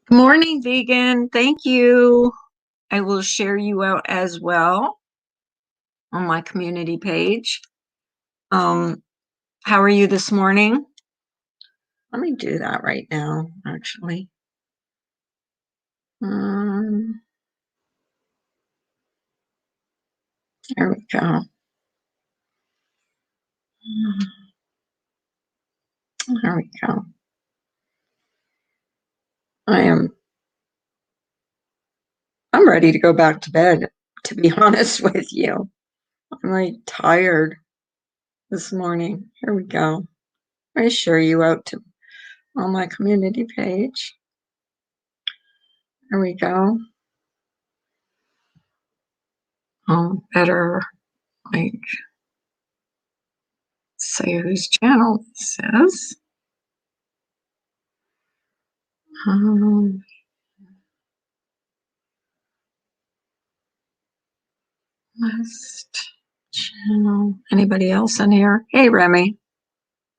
Good morning, vegan. Thank you. I will share you out as well on my community page. Um, how are you this morning? Let me do that right now, actually. Um, there we go. There we go. I'm ready to go back to bed, to be honest with you. I'm like tired this morning. Here we go. I share you out to on my community page. There we go. Better like say whose channel this is. Um, last channel. Anybody else in here? Hey, Remy.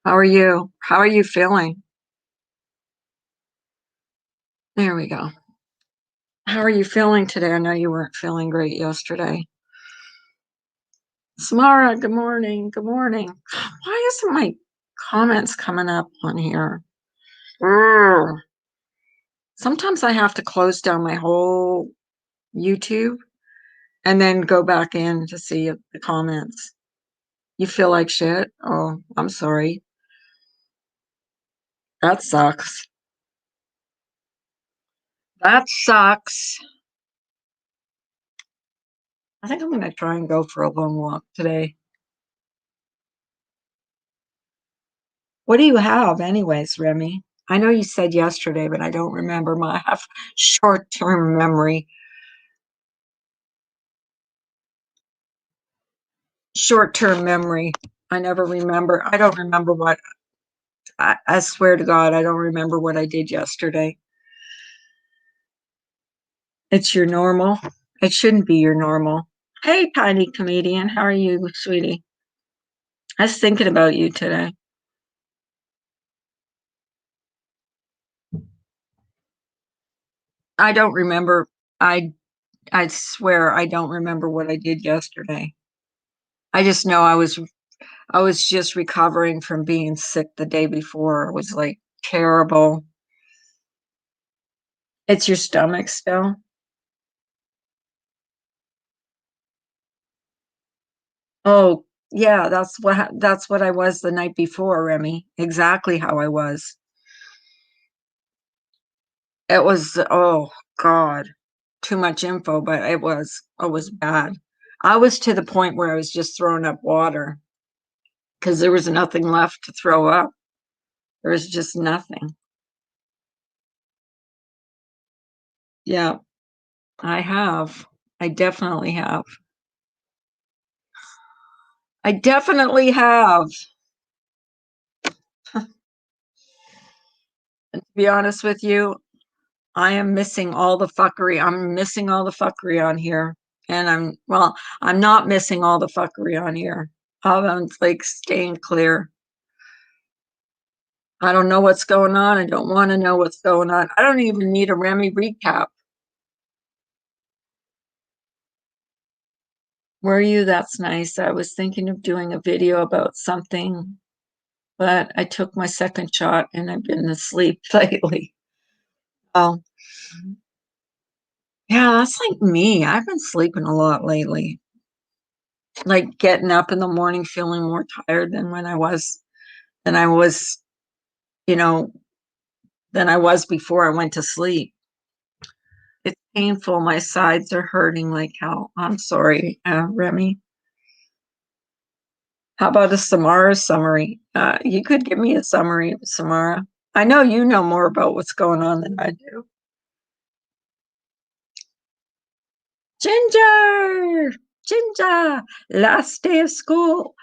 How are you? How are you feeling? There we go. How are you feeling today? I know you weren't feeling great yesterday. Samara, good morning. Good morning. Why isn't my comments coming up on here? Urgh. Sometimes I have to close down my whole YouTube and then go back in to see the comments. You feel like shit? Oh, I'm sorry. That sucks. That sucks. I think I'm going to try and go for a long walk today. What do you have, anyways, Remy? I know you said yesterday, but I don't remember. I have short-term memory. Short-term memory. I never remember. I don't remember what. I swear to God, I don't remember what I did yesterday. It's your normal. It shouldn't be your normal. Hey, tiny comedian. How are you, sweetie? I was thinking about you today. I don't remember. I I swear I don't remember what I did yesterday. I just know I was just recovering from being sick the day before. It was like terrible. It's your stomach still? Oh, yeah, that's what I was the night before, Remy. Exactly how I was. It was oh God, too much info, but it was bad. I was to the point where I was just throwing up water because there was nothing left to throw up. There was just nothing. Yeah, I have. I definitely have. I definitely have. And to be honest with you, I am missing all the fuckery. I'm missing all the fuckery on here. And I'm not missing all the fuckery on here. I'm like staying clear. I don't know what's going on. I don't want to know what's going on. I don't even need a Remy recap. Were you? That's nice. I was thinking of doing a video about something, but I took my second shot and I've been asleep lately. Oh, yeah, that's like me. I've been sleeping a lot lately. Like getting up in the morning feeling more tired than I was, you know, than I was before I went to sleep. It's painful. My sides are hurting like hell. I'm sorry, Remy. How about a Samara summary? You could give me a summary, Samara. I know you know more about what's going on than I do. Ginger, Ginger, last day of school.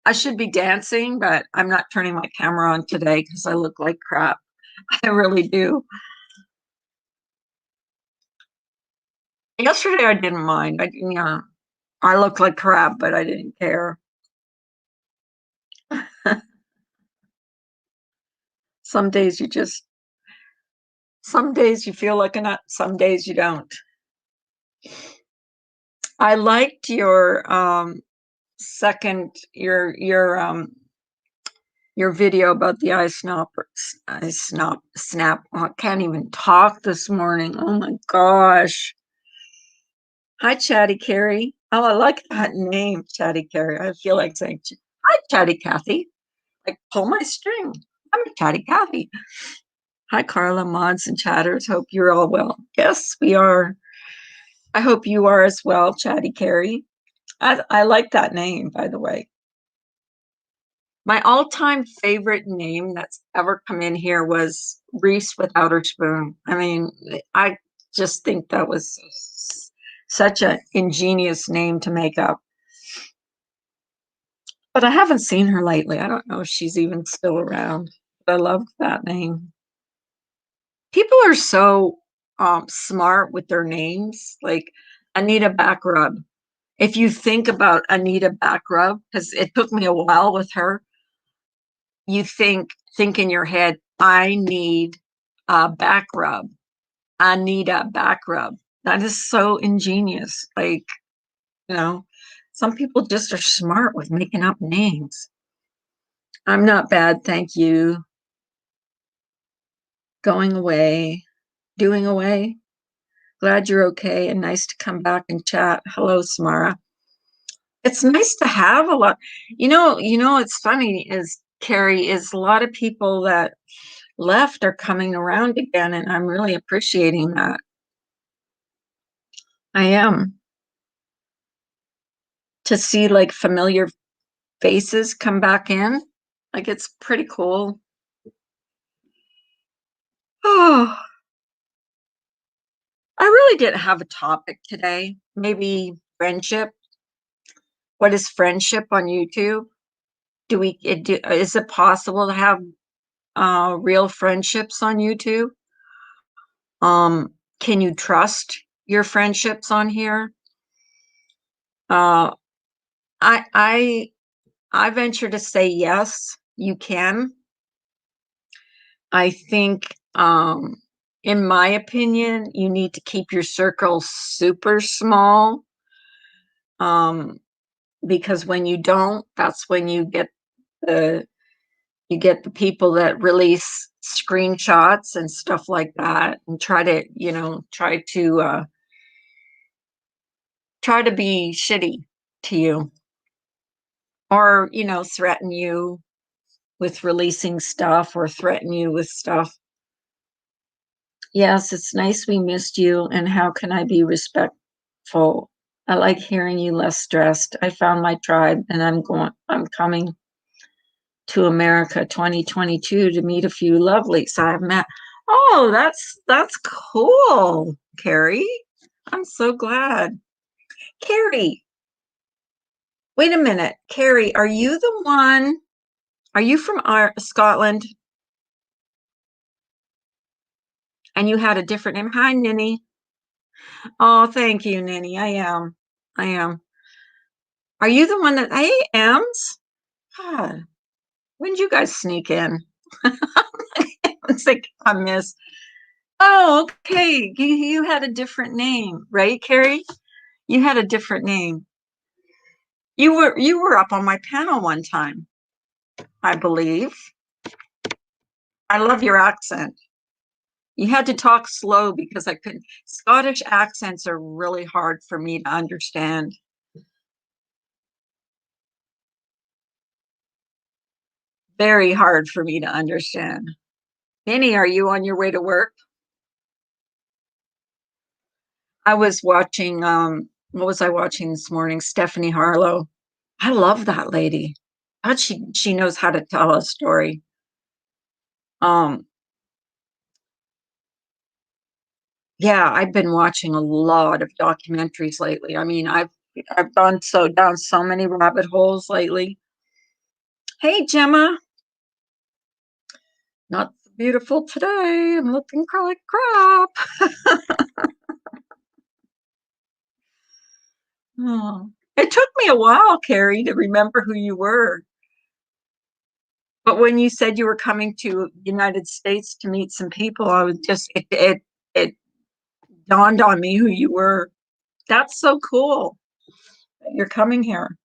I should be dancing, but I'm not turning my camera on today because I look like crap. I really do. Yesterday I didn't mind. I looked like crap, but I didn't care. Some days you just Some days you feel like a nut, some days you don't. I liked your second your video about the eye snap. Oh, I can't even talk this morning. Oh my gosh. Hi, Chatty Carrie. Oh, I like that name, Chatty Carrie. I feel like saying, hi, Chatty Cathy. Like, pull my string. I'm a Chatty Cathy. Hi, Carla, mods, and chatters. Hope you're all well. Yes, we are. I hope you are as well, Chatty Carrie. I like that name, by the way. My all-time favorite name that's ever come in here was Reese without her spoon. I mean, I just think that was such an ingenious name to make up. But I haven't seen her lately. I don't know if she's even still around. But I loved that name. People are so smart with their names, like Anita Backrub. If you think about Anita Backrub, because it took me a while with her, you think in your head, I need a back rub. I need a back rub. That is so ingenious. Like, you know, some people just are smart with making up names. I'm not bad, thank you. Going away, doing away. Glad you're okay and nice to come back and chat. Hello, Samara. It's nice to have a lot. It's funny is Carrie is a lot of people that left are coming around again, and I'm really appreciating that. I am. To see like familiar faces come back in, like it's pretty cool. Oh, I really didn't have a topic today. Maybe friendship. What is friendship on YouTube? Is it possible to have real friendships on YouTube? Can you trust your friendships on here? Uh, I I I venture to say yes, you can. I think, in my opinion, you need to keep your circle super small, um, because when you don't, that's when the you get the people that release screenshots and stuff like that, and try to be shitty to you, or threaten you with releasing stuff or threaten you with stuff. Yes, it's nice we missed you, and how can I be respectful? I like hearing you less stressed. I found my tribe and I'm coming to America 2022 to meet a few lovelies I've met. Oh, that's cool, Carrie. I'm so glad. Carrie, wait a minute. Carrie, are you the one? Are you from Scotland? And you had a different name? Hi, Ninny. Oh, thank you, Ninny. I am. I am. Are you the one that I am's? God, when did you guys sneak in? It's like I miss. Oh, okay. You had a different name, right, Carrie? You had a different name. You were up on my panel one time, I believe. I love your accent. You had to talk slow because I couldn't. Scottish accents are really hard for me to understand. Very hard for me to understand. Minnie, are you on your way to work? I was watching, what was I watching this morning? Stephanie Harlow. I love that lady. God, she knows how to tell a story. Um, yeah, I've been watching a lot of documentaries lately. I mean, I've gone so down so many rabbit holes lately. Hey, Gemma, not so beautiful today. I'm looking like crap. Oh. It took me a while, Carrie, to remember who you were. But when you said you were coming to United States to meet some people, I was just it dawned on me who you were. That's so cool that you're coming here.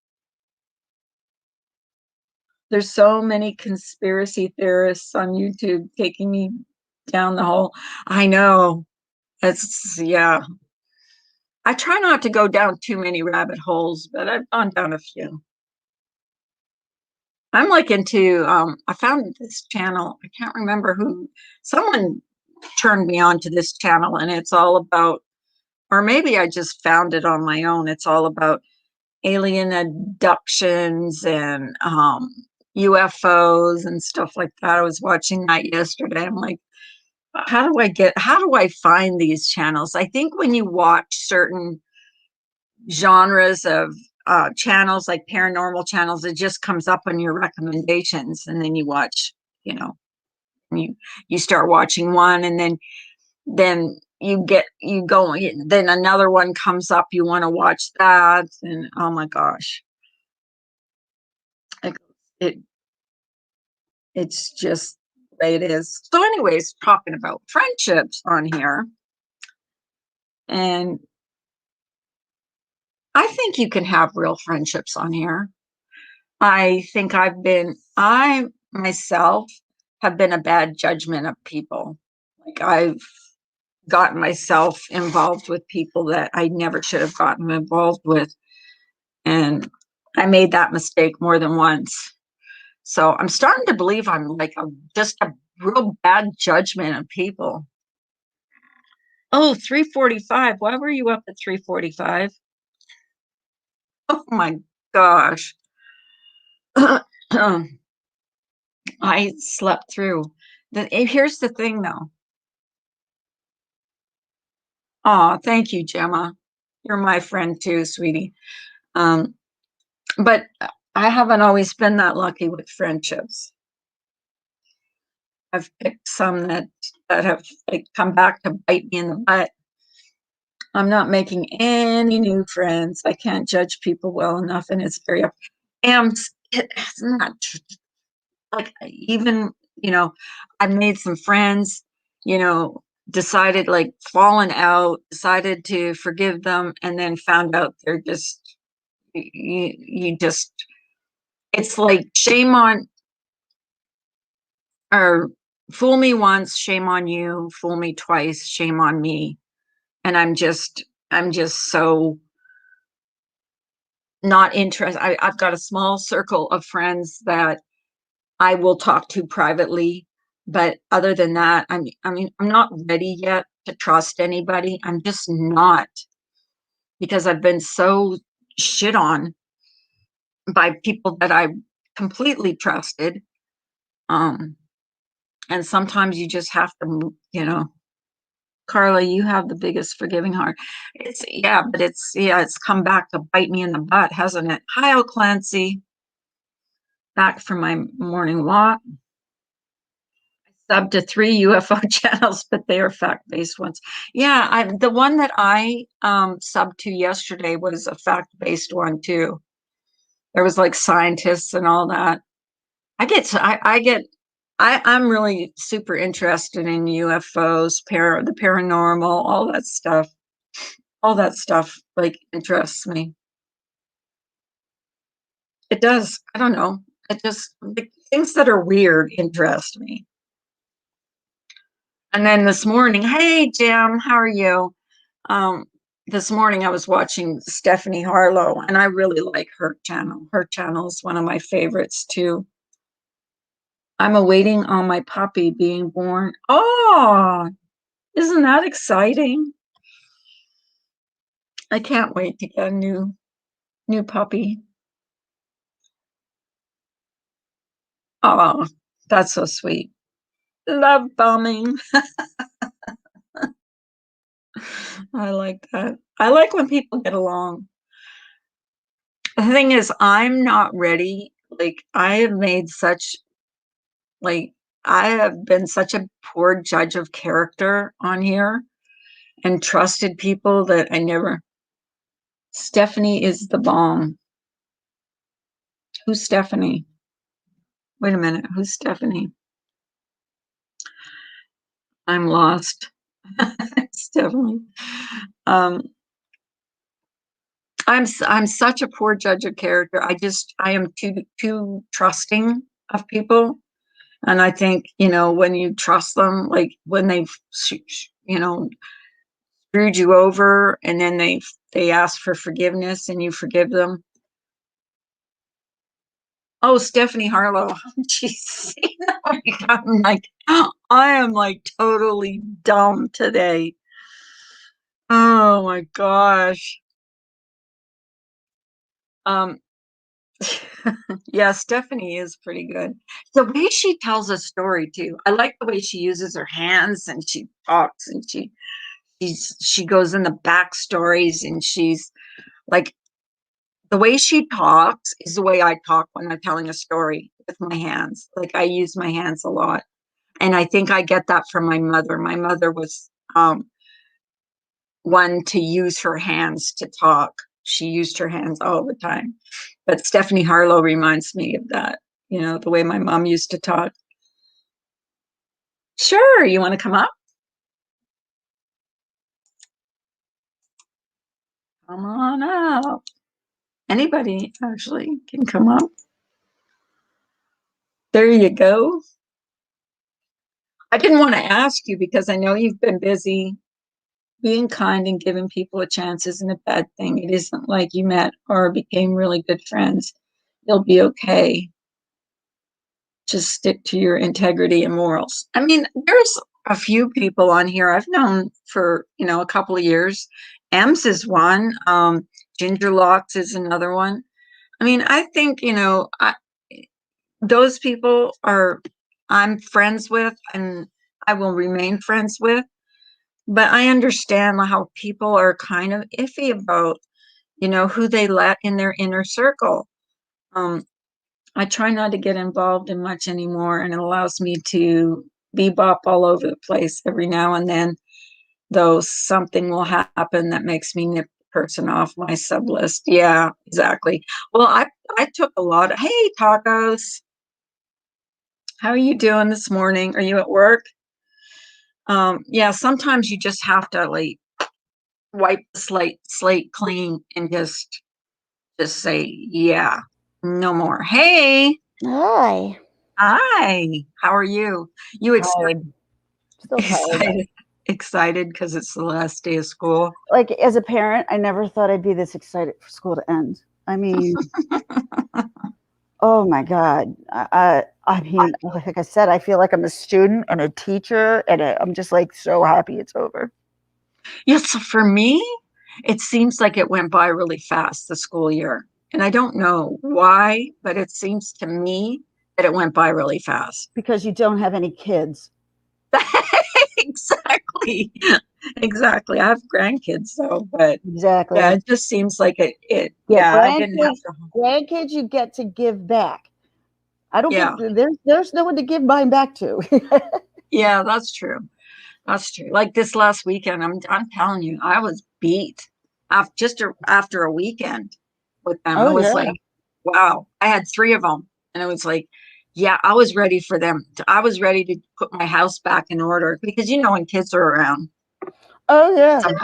There's so many conspiracy theorists on YouTube taking me down the hole. I know. It's yeah. I try not to go down too many rabbit holes, but I've gone down a few. I'm like into I found this channel. I can't remember who someone turned me on to this channel, and it's all about, or maybe I just found it on my own. It's all about alien abductions and UFOs and stuff like that. I was watching that yesterday. I'm like, how do I find these channels? I think when you watch certain genres of channels like paranormal channels, it just comes up on your recommendations, and then you watch, you know, you you start watching one, and then you go, then another one comes up, you want to watch that, and oh my gosh, it, it it's just the way it is. So anyways, talking about friendships on here, and I think you can have real friendships on here. I think I myself have been a bad judgment of people. Like I've gotten myself involved with people that I never should have gotten involved with. And I made that mistake more than once. So I'm starting to believe I'm like just a real bad judgment of people. Oh, 3:45. Why were you up at 3:45? Oh my gosh. I slept through. Here's the thing though. Oh, thank you, Gemma. You're my friend too, sweetie. Um, but I haven't always been that lucky with friendships. I've picked some that have like come back to bite me in the butt. I'm not making any new friends. I can't judge people well enough, and it's very and it's not like even I've made some friends, decided like fallen out, decided to forgive them, and then found out they're just you just it's like shame on or fool me once, shame on you, fool me twice, shame on me. And I'm just so not interested. I've got a small circle of friends that I will talk to privately, but other than that, I'm not ready yet to trust anybody. I'm just not, because I've been so shit on by people that I completely trusted. Um, and sometimes you just have to, Carla, you have the biggest forgiving heart. It's come back to bite me in the butt, hasn't it? Hi, oh Clancy, back from my morning walk. Sub to 3 UFO channels, but they are fact-based ones. Yeah, the one that I subbed to yesterday was a fact-based one too. There was like scientists and all that. I'm really super interested in UFOs, the paranormal, all that stuff. All that stuff like interests me. It does. I don't know. It just the things that are weird interest me. And then this morning, hey Jim, how are you? Um, this morning I was watching Stephanie Harlow, and I really like her channel. Her channel is one of my favorites too. I'm awaiting on my puppy being born. Oh, isn't that exciting? I can't wait to get a new puppy. Oh, that's so sweet. Love bombing. I like that. I like when people get along. The thing is, I'm not ready. Like, like, I have been such a poor judge of character on here and trusted people that I never. Stephanie is the bomb. Who's Stephanie? Wait a minute. Who's Stephanie? I'm lost. Stephanie. Um, I'm such a poor judge of character. I am too trusting of people, and I think when you trust them, like when they've screwed you over, and then they ask for forgiveness, and you forgive them. Oh, Stephanie Harlow. Jeez, I'm like, I am like totally dumb today. Oh my gosh. Um, yeah, Stephanie is pretty good. The way she tells a story too. I like the way she uses her hands and she talks and she goes in the backstories and she's like the way she talks is the way I talk when I'm telling a story with my hands. Like I use my hands a lot. And I think I get that from my mother. My mother was one to use her hands to talk. She used her hands all the time. But Stephanie Harlow reminds me of that, the way my mom used to talk. Sure, you want to come up? Come on up. Anybody actually can come up. There you go. I didn't want to ask you because I know you've been busy. Being kind and giving people a chance isn't a bad thing. It isn't like you met or became really good friends. You'll be okay. Just stick to your integrity and morals. I mean, there's a few people on here I've known for, a couple of years. Ems is one. Ginger Locks is another one. I mean, I think, those people I'm friends with and I will remain friends with. But I understand how people are kind of iffy about, who they let in their inner circle. Um, I try not to get involved in much anymore, and it allows me to bebop all over the place every now and then, though something will happen that makes me nip the person off my sub list. Yeah, exactly. Well, I took a lot of, hey, tacos. How are you doing this morning? Are you at work? Yeah, sometimes you just have to like wipe the slate clean and just say, yeah, no more. Hey, Hi. hi, how are you? You Tired. Still tired. excited excited because it's the last day of school? Like as a parent, I never thought I'd be this excited for school to end. I mean, oh my God. I mean, like I said, I feel like I'm a student and a teacher, and I'm just like so happy it's over. Yes, so for me, it seems like it went by really fast, the school year. And I don't know why, but it seems to me that it went by really fast. Because you don't have any kids. Exactly. Exactly. I have grandkids though, but yeah, Exactly. it just seems like Yeah, yeah, I didn't have to. grandkids you get to give back. I don't get Yeah. there's no one to give mine back to. Yeah, that's true. That's true. Like this last weekend, I'm telling you, I was beat after a weekend with them. It Oh was yeah. like, wow. I had three of them, and it was like, yeah, I was ready for them. I was ready to put my house back in order because when kids are around, Oh yeah, some-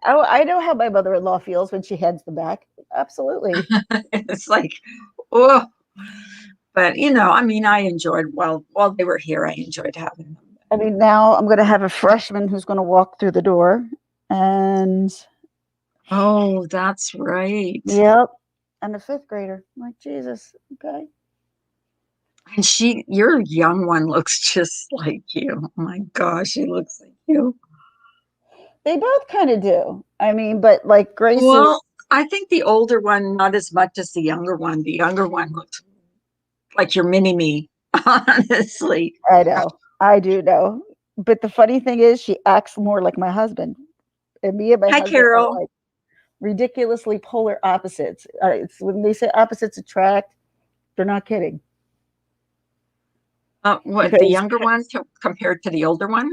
I know how my mother-in-law feels when she heads them back. Absolutely. it's like, oh. But I mean, I enjoyed while they were here. I enjoyed having them. I mean, now I'm going to have a freshman who's going to walk through the door, and Oh, that's right. yep, and a fifth grader. I'm like Jesus, okay. And your young one looks just like you. Oh my gosh, she looks like you. They both kind of do. I mean, but like Grace is, Well, I think the older one, not as much as the younger one. The younger one looks like your mini me, honestly. I know, I do know. But the funny thing is, she acts more like my husband, and me and my Hi, husband are Carol. like ridiculously polar opposites. It's when they say opposites attract, they're not kidding. What the Because younger one compared to the older one?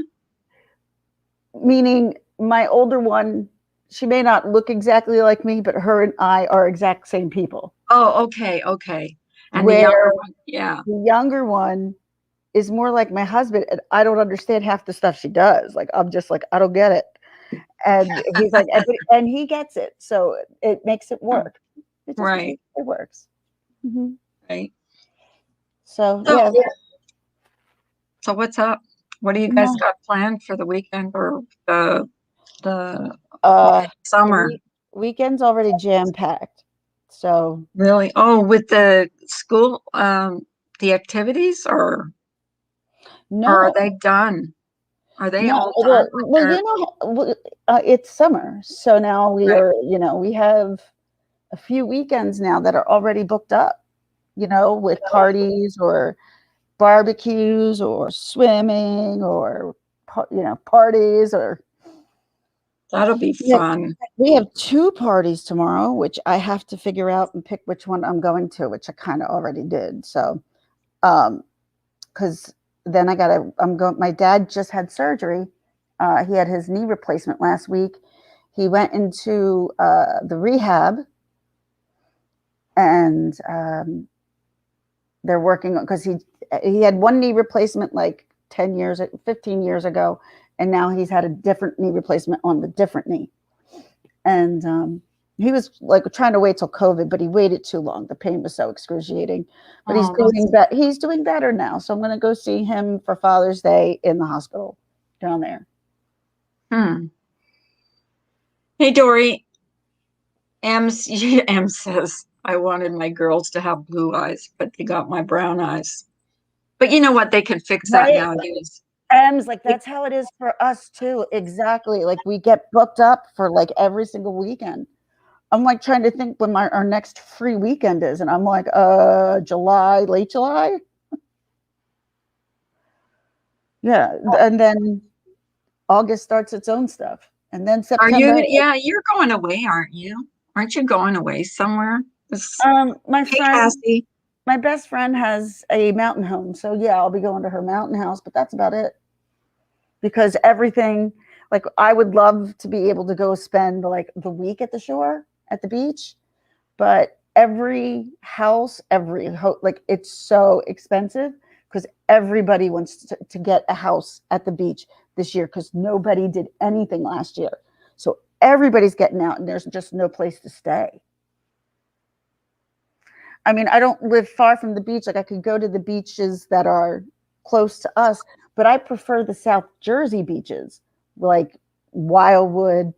meaning my older one, she may not look exactly like me, but her and I are exact same people. Oh, okay, okay. And the younger where one, yeah. the younger one is more like my husband, and I don't understand half the stuff she does. Like, I'm just like, I don't get it. And he's like, and he gets it. So it makes it work. It just Right, it works. Mhm. right. So So, yeah, so what's up? What do you guys no, got planned for the weekend or the uh, the summer? weekend's already jam packed. So Really? Oh, with the school, the activities, or are no, they done? Are they no. all done Well, with well, their? it's summer, so now we Right. are. We have a few weekends now that are already booked up. With parties or barbecues or swimming or parties or That'll be yeah. fun. We have two parties tomorrow, which I have to figure out and pick which one I'm going to, which I kind of already did. So, because then I'm going. My dad just had surgery. He had his knee replacement last week. He went into the rehab, and they're working on, because he had one knee replacement like 10 years, 15 years ago, and now he's had a different knee replacement on the different knee. And he was like trying to wait till COVID, but he waited too long. The pain was so excruciating. But Oh, that's he's doing better now. So I'm going to go see him for Father's Day in the hospital down there. hmm. Hey, Dory, Em says I wanted my girls to have blue eyes, but they got my brown eyes. But you know what? They can fix that Right? nowadays. M's like, that's how it is for us too. Exactly. Like, we get booked up for like every single weekend. I'm like trying to think when our next free weekend is, and I'm like, July, late July. Yeah, and then August starts its own stuff, and then Are September. you? Yeah, you're going away, aren't you? Aren't you going away somewhere? My Hey, friend, Cassie. my best friend has a mountain home, so yeah, I'll be going to her mountain house, but that's about it. Because everything, like, I would love to be able to go spend like the week at the shore, at the beach, but every house, like, it's so expensive because everybody wants to get a house at the beach this year because nobody did anything last year. So everybody's getting out and there's just no place to stay. I mean, I don't live far from the beach. Like, I could go to the beaches that are close to us, but I prefer the South Jersey beaches, like Wildwood,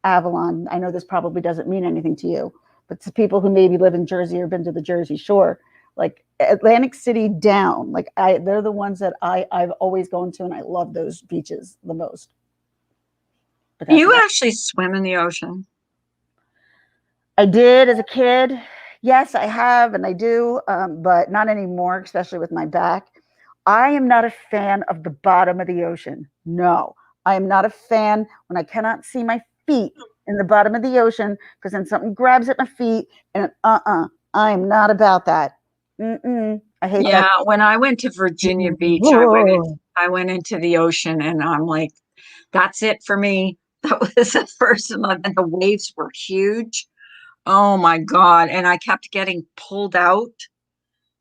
Avalon. I know this probably doesn't mean anything to you, but to people who maybe live in Jersey or been to the Jersey Shore, like Atlantic City down, like they're the ones that I've always gone to, and I love those beaches the most. But that's You about actually swim in the ocean. I did as a kid. Yes, I have, and I do, but not anymore, especially with my back. I am not a fan of the bottom of the ocean. No, I am not a fan when I cannot see my feet in the bottom of the ocean because then something grabs at my feet, and I am not about that. I hate that. Yeah, when I went to Virginia Beach, Whoa. I went into the ocean and I'm like, that's it for me. That was the first month and the waves were huge. Oh my God. And I kept getting pulled out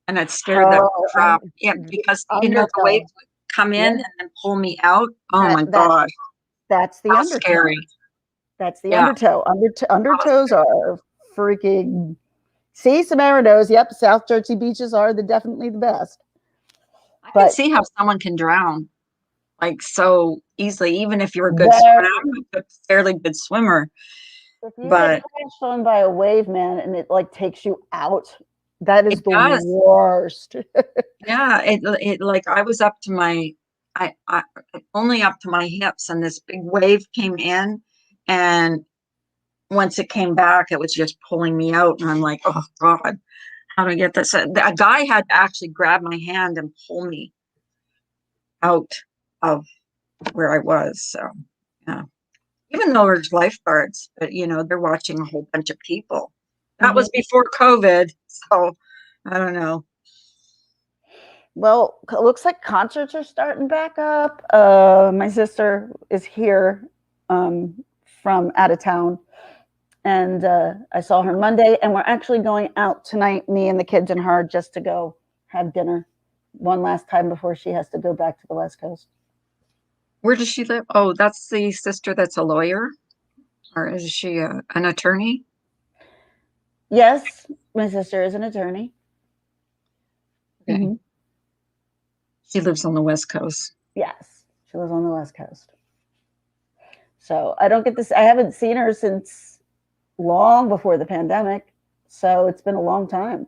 and it scared the Oh, crap. Yeah, because the waves undertow. would come in Yeah, and then pull me out. Oh that my that gosh. that's the How undertow. scary. That's the Yeah. undertow. That was Undertows scary. are freaking. See, Samarinos. Yep, South Jersey beaches are definitely the best. I can But see how someone can drown like so easily, even if you're a good swimmer. there, I'm a fairly good swimmer, if you get but crashed on by a wave, man, and it like takes you out, that is it the does. worst. Yeah, it like I was up to I only up to my hips, and this big wave came in, and once it came back, it was just pulling me out, and I'm like, oh God, how do I get this? A guy had to actually grab my hand and pull me out of where I was. So yeah, even though there's lifeguards, but they're watching a whole bunch of people. That was Mhm. before COVID, so I don't know. Well, it looks like concerts are starting back up. My sister is here, um, from out of town, And I saw her Monday, and we're actually going out tonight, me and the kids and her, just to go have dinner one last time before she has to go back to the West Coast. Where does she live? Oh, that's the sister that's a lawyer, or is she an attorney? Yes, my sister is an attorney. Okay. Mm-hmm. She lives on the West Coast. Yes, she lives on the West Coast. So I don't get this. I haven't seen her since long before the pandemic. So it's been a long time.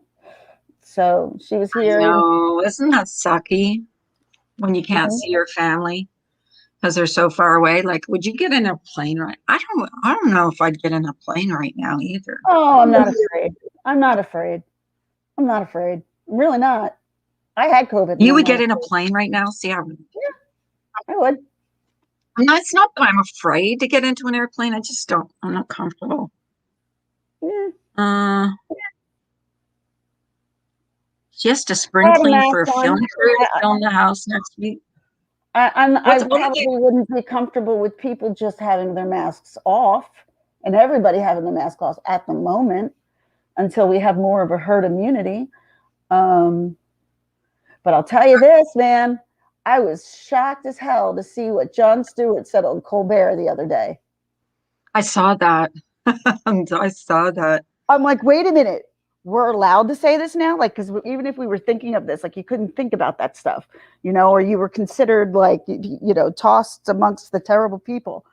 So she was I here. know. Isn't that sucky when you can't Mhm. see your family because they're so far away? Like, would you get in a plane right? I don't know if I'd get in a plane right now either. Oh, I'm not afraid. I'm not afraid. I'm not afraid. I'm really not. I had COVID and You I'm would not get in a afraid. plane right now? See, I would. it's not that I'm afraid to get into an airplane. I just don't, I'm not comfortable. Yeah. Uh, just a I spring had a clean for a mask film on. crew to film the house next week. I What's what are they? probably wouldn't be comfortable with people just having their masks off and everybody having the mask off at the moment until we have more of a herd immunity. Um, but I'll tell you this, man, I was shocked as hell to see what Jon Stewart said on Colbert the other day. I saw that. I saw that. I'm like, wait a minute. We're allowed to say this now? Like, because even if we were thinking of this, like, you couldn't think about that stuff, or you were considered like, tossed amongst the terrible people.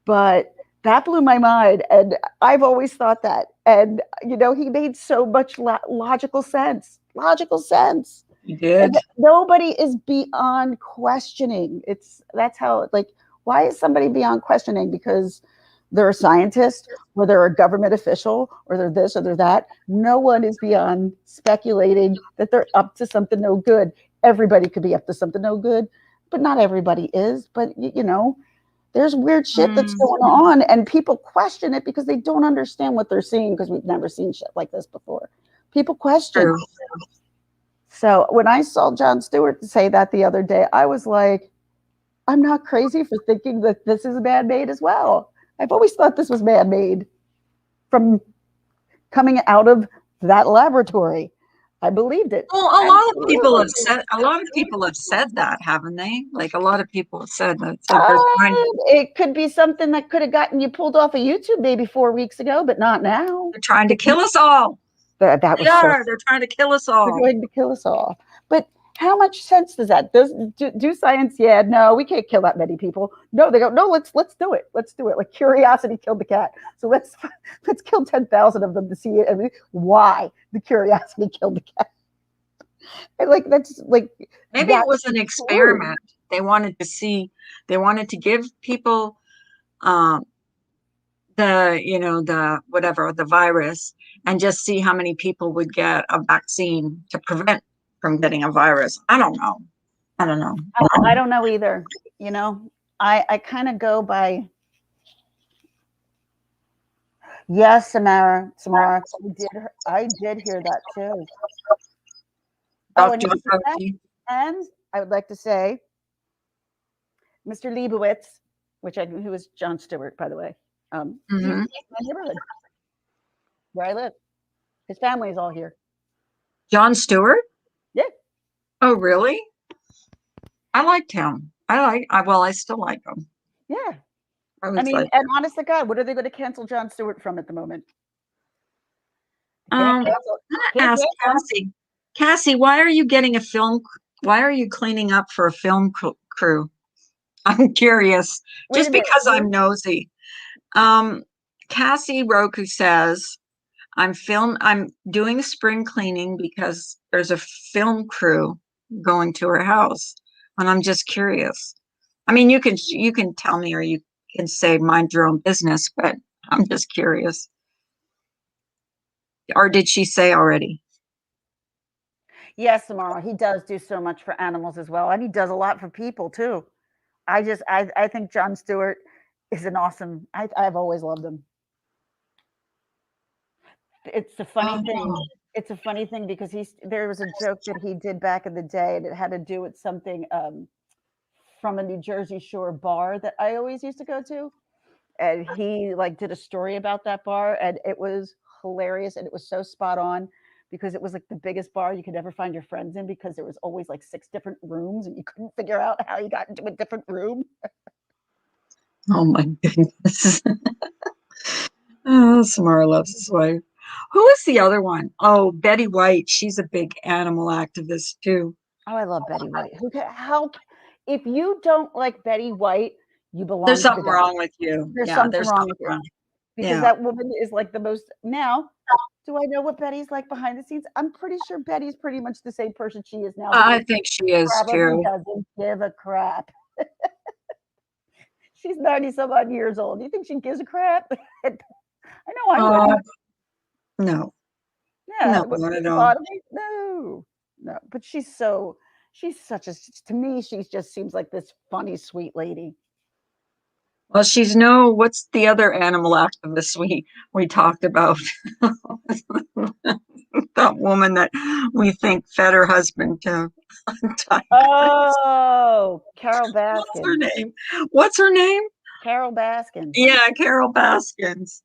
But that blew my mind. And I've always thought that. And, he made so much logical sense. Logical sense. You And did. nobody is beyond questioning. That's how, like, why is somebody beyond questioning? Because they're a scientist or they're a government official or they're this or they're that. No one is beyond speculating that they're up to something no good. Everybody could be up to something no good, but not everybody is. But, there's weird shit that's Mm, going on and people question it because they don't understand what they're seeing because we've never seen shit like this before. People question. true. So when I saw Jon Stewart say that the other day, I was like, I'm not crazy for thinking that this is man-made as well. I've always thought this was man-made from coming out of that laboratory. I believed it. Well, Absolutely. a lot of people have said that, haven't they? Like a lot of people have said that. Said they're It could be something that could have gotten you pulled off of YouTube maybe 4 weeks ago, but not now. trying to kill us all. That They was so. are. They're trying to kill us They're all. going to kill us all. But how much sense does that? Do science? Yeah, no, we can't kill that many people. No, they go, no, let's do it. Let's do it. Like curiosity killed the cat. So let's kill 10,000 of them to see it. I mean, why the curiosity killed the cat? And like that's like Maybe it was that's an true. experiment. They wanted to see. They wanted to give people um, the whatever the virus and just see how many people would get a vaccine to prevent from getting a virus. I don't know. I don't know. I don't know either. You know, I kind of go by. Yes, Samara, I did hear that too. Oh, and Dr. Fauci. I would like to say, Mr. Leibowitz, who is Jon Stewart, by the way. He's Hmm. in my neighborhood where I live. His family is all here. Jon Stewart. Yeah, Oh, really? I liked him. I still like him. yeah. I I was mean, like, and honest to God, what are they going to cancel Jon Stewart from at the moment? Can't I'm cancel. gonna Can't ask cancel him. Cassie. Cassie, why are you getting a film? Why are you cleaning up for a film crew? I'm curious, Wait a just minute. because I'm nosy. Um, Cassie Roku says I'm doing spring cleaning because there's a film crew going to her house, and I'm just curious. I mean, you can tell me, or you can say mind your own business, but I'm just curious. Or did she say already? Yes, Samara, he does do so much for animals as well, and he does a lot for people too. I think Jon Stewart is an awesome. I've always loved him. It's a funny thing. Oh, It's a funny thing because there was a joke that he did back in the day, and it had to do with something from a New Jersey Shore bar that I always used to go to. and he like did a story about that bar, and it was hilarious, and it was so spot on because it was like the biggest bar you could ever find your friends in because there was always like 6 different rooms and you couldn't figure out how you got into a different room. Oh my goodness. Oh, Samara loves his wife. Who is the other one? Oh, Betty White. She's a big animal activist too. Oh, I love Betty White. If you don't like Betty White, you There's belong to the something devil. wrong with you. There's Yeah, something there's wrong something with you wrong. because Yeah. that woman is like the most now. Do I know what Betty's like behind the scenes? I'm pretty sure Betty's pretty much the same person she is now I because think she is probably too. doesn't give a crap. She's 90 some odd years old. Do you think she gives a crap? I know I Uh, wouldn't. no, Yeah, no, would not think at the all. thought of me? No. No, but she's such a to me, she just seems like this funny, sweet lady. Well, she's no, what's the other animal activist we talked about? That woman that we think fed her husband to tigers. Oh, Carol What's her Baskin. name? What's her name? Carol Baskin. Yeah, Carol Baskins.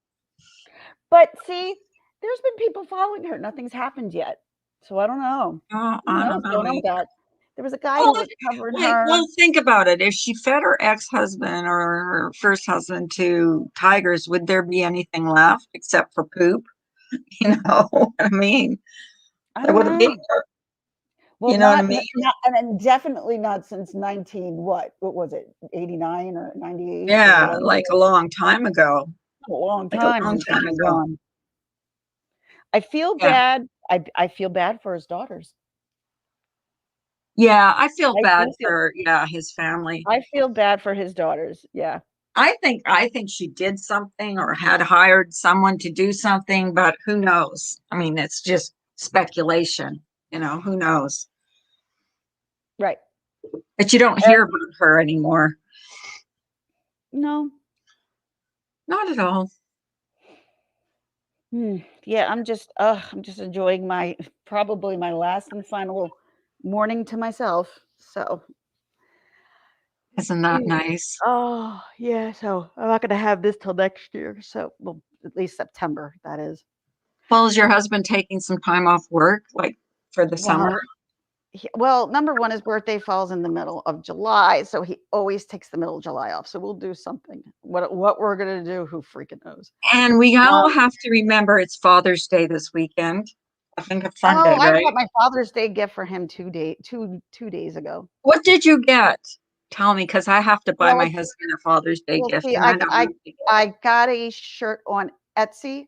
But see, there's been people following her. Nothing's happened yet. So I don't know. Oh, Who I knows don't what's know going on with either. that? There was a guy Well, who was covering wait, her. well, think about it. If she fed her ex-husband or her first husband to tigers, would there be anything left except for poop? You know what I mean? I That don't would have been know. her. Well, You know what I mean? not and then definitely not since 19 what was it? 89 or 98 or Yeah, whatever. like a long time ago. A long Like a time long since she's time been ago. gone. I feel Yeah. bad. I feel bad for his daughters. Yeah, I feel I bad do feel for his family. I feel bad for his daughters. Yeah. I think she did something or had hired someone to do something, but who knows? I mean, it's just speculation, who knows? Right. But you don't And hear about her anymore. no. Not at all. Yeah, I'm just enjoying my probably my last and final morning to myself. So, Isn't that mm, nice? oh, yeah, so I'm not gonna have this till next year. So, well, at least September, that is. Well, is your husband taking some time off work, like for the summer? Well, well, number one, his birthday falls in the middle of July, so he always takes the middle of July off. So we'll do something. What we're gonna do, who freaking knows? And we all Um, have to remember it's Father's Day this weekend. I think it's oh, Sunday, I right? got my Father's Day gift for him 2 days ago. What did you get? Tell me, because I have to buy Well, my husband a Father's Day well, gift, see, and I don't know what to I got a shirt on Etsy.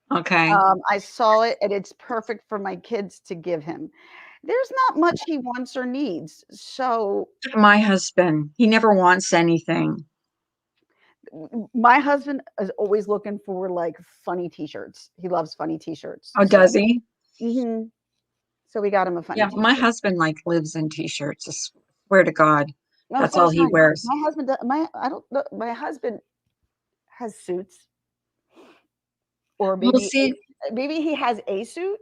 get. Okay. I saw it, and it's perfect for my kids to give him. There's not much he wants or needs, so My husband, he never wants anything. my husband is always looking for like funny T-shirts. He loves funny T-shirts, Oh, does he? hmm so we got him a funny Yeah, my T-shirt. husband like lives in t-shirts. I swear to God, No, that's so all does he wears. my husband. My I don't know. My husband has suits, or Well, see, maybe he has a suit.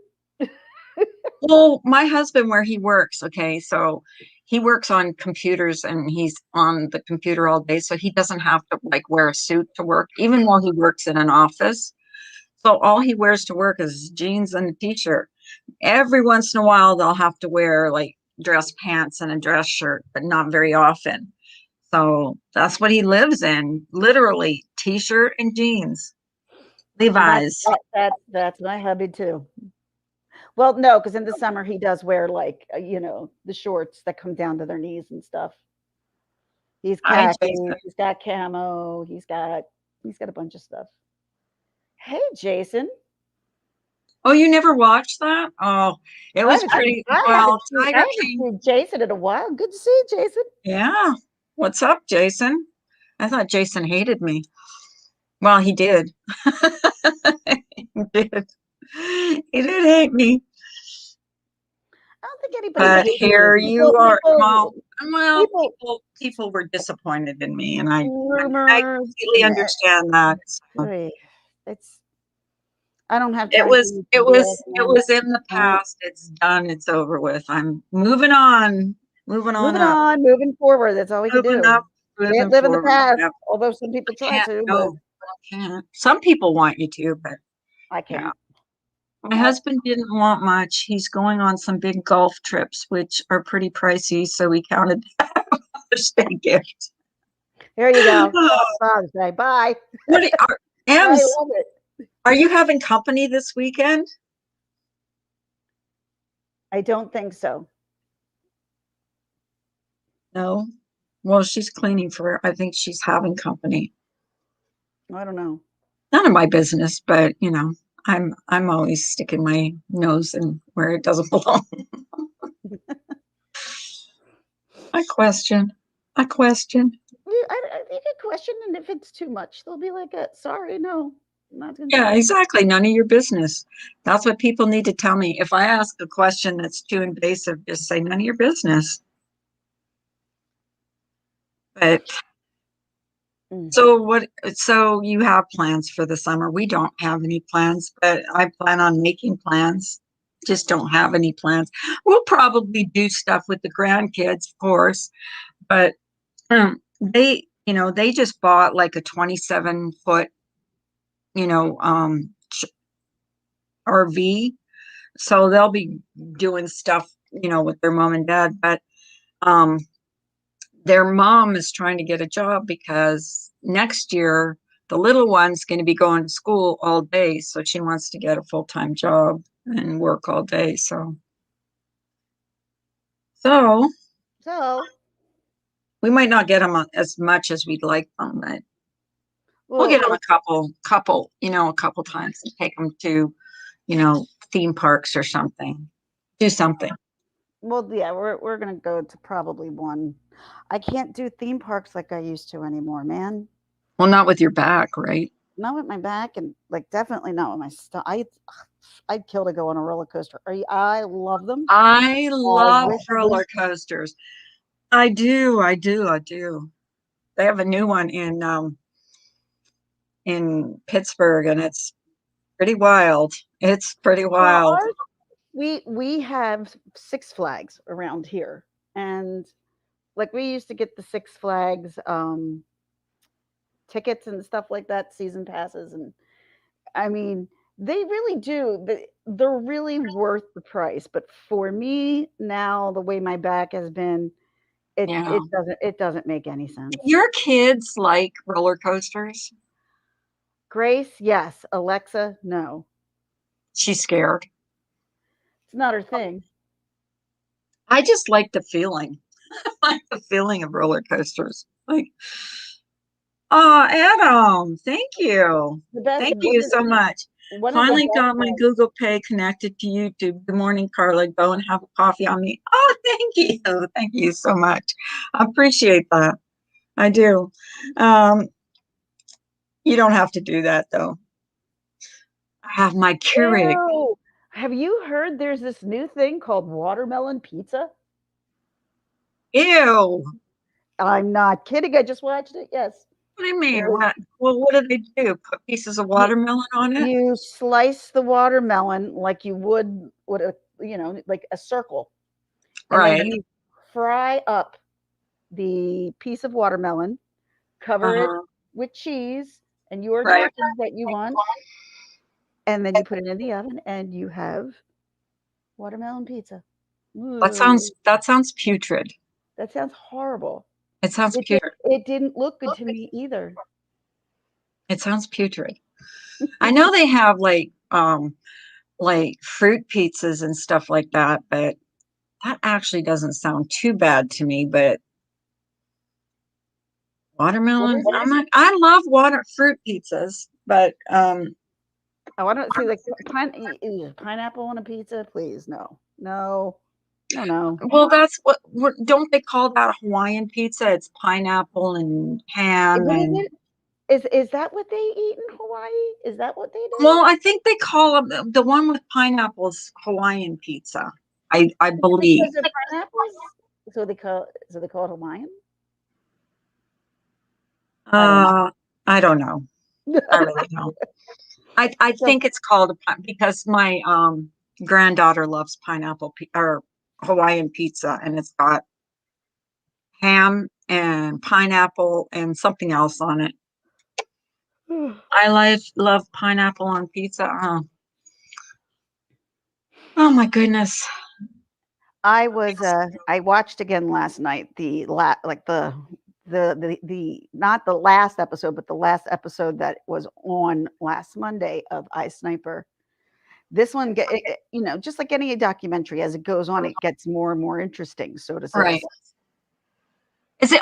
well, my husband, where he works, okay, so he works on computers and he's on the computer all day, so he doesn't have to like wear a suit to work, even though he works in an office. So all he wears to work is jeans and a t-shirt. Every once in a while, they'll have to wear like dress pants and a dress shirt, but not very often. So that's what he lives in, literally t-shirt and jeans, Well, Levi's. that's my hubby too. Well, no, because in the summer he does wear like the shorts that come down to their knees and stuff. He's Hi, khaki. Jason. He's got camo. He's got a bunch of stuff. Hey, Jason. Oh, you never watched that? Oh, it was pretty well. I Tiger haven't King. seen Jason in a while. Good to see you, Jason. Yeah. What's up, Jason? I thought Jason hated me. Well, he did. He did. He did hate me. I don't think anybody But hated you. here you are. Well, People, people were disappointed in me, and I rumors. completely understand that. So Hey, it's. I don't have it time for was you to it be was acting it on was in the it. past. It's done. It's over with. I'm moving on. Moving on Moving up. on, moving forward. That's all we can Moving do. up Can't moving live in the forward. past, Yep. although some people I try can't. to, but No, I can't. Some people want you to, but I yeah. can't. My I husband didn't want much. He's going on some big golf trips, which are pretty pricey, so we counted that as a Mother's Day gift. There you go. Happy Father's Day. Bye. What are, I Ems, love it. are you having company this weekend? I don't think so. No. Well, she's cleaning for her. I think she's having company. I don't know. None of my business, but I'm always sticking my nose in where it doesn't belong. I question. I question. You could question, and if it's too much, they'll be like, "Sorry, no, I'm not going to Yeah, do it." exactly. None of your business. That's what people need to tell me. If I ask a question that's too invasive, just say none of your business. But Mm. so you have plans for the summer. We don't have any plans, but I plan on making plans. Just don't have any plans. We'll probably do stuff with the grandkids, of course, but they just bought like a 27-foot, you know, RV. So they'll be doing stuff, with their mom and dad, but um their mom is trying to get a job because next year the little one's going to be going to school all day, so she wants to get a full-time job and work all day. So So, we might not get them as much as we'd like them, but we'll well, get them a couple times and take them to, theme parks or something. Do something. yeah, we're gonna go to probably one. I can't do theme parks like I used to anymore, man. Well, not with your back, right? Not with my back, and like definitely not with my stuff. I'd kill to go on a roller coaster. I love them. I I love wish roller coasters. I do, I do, I do. They have a new one in Pittsburgh, and it's pretty wild. It's pretty well, wild. we have Six Flags around here, and like we used to get the Six Flags tickets and stuff like that, season passes, and I mean they really do. They're really worth the price. But for me now, the way my back has been, Yeah. it doesn't make any sense. Your kids like roller coasters? Grace, yes. Alexa, no. She's scared. It's not her thing. I just like the feeling. I like the feeling of roller coasters. Like, oh, Adam, thank you. The best Thank you so much. one of the Finally best got my ones. Google Pay connected to YouTube. Good morning, Carla. Go and have a coffee on me. Oh, thank you. Thank you so much. I appreciate that. I do. Um, you don't have to do that though. I have my Keurig. Ew. Have you heard there's this new thing called watermelon pizza? Ew. I'm not kidding. I just watched it. Yes. What do you mean? There is- What do they do? Put pieces of You, watermelon on it? you slice the watermelon like you would like a circle, and then Right. you fry up the piece of watermelon, cover it Uh-huh. with cheese and your Right. toppings that you want, and then you put it in the oven, and you have watermelon pizza. Ooh, That sounds putrid. that sounds horrible. It sounds putrid. It didn't look good to me either. It sounds putrid. I know they have like fruit pizzas and stuff like that, but that actually doesn't sound too bad to me. But What watermelon, is it? I love water fruit pizzas, but I want to see like pineapple on a pizza, please. No, no, no, no. well, that's what don't they call that Hawaiian pizza? It's pineapple and ham What is and it? Is that what they eat in Hawaii? Is that what they do? well, I think they call them the one with pineapples Hawaiian pizza. I Is it believe. because of pineapples? So they call it Hawaiian? I don't Uh, I don't know. know. I really don't. I So think it's called because my granddaughter loves pineapple or Hawaiian pizza, and it's got ham and pineapple and something else on it. I love pineapple on pizza. Oh my goodness. I watched again last night like the not the last episode, but the last episode that was on last Monday of I Sniper. This one just like any documentary, as it goes on, it gets more and more interesting, so to say. Right.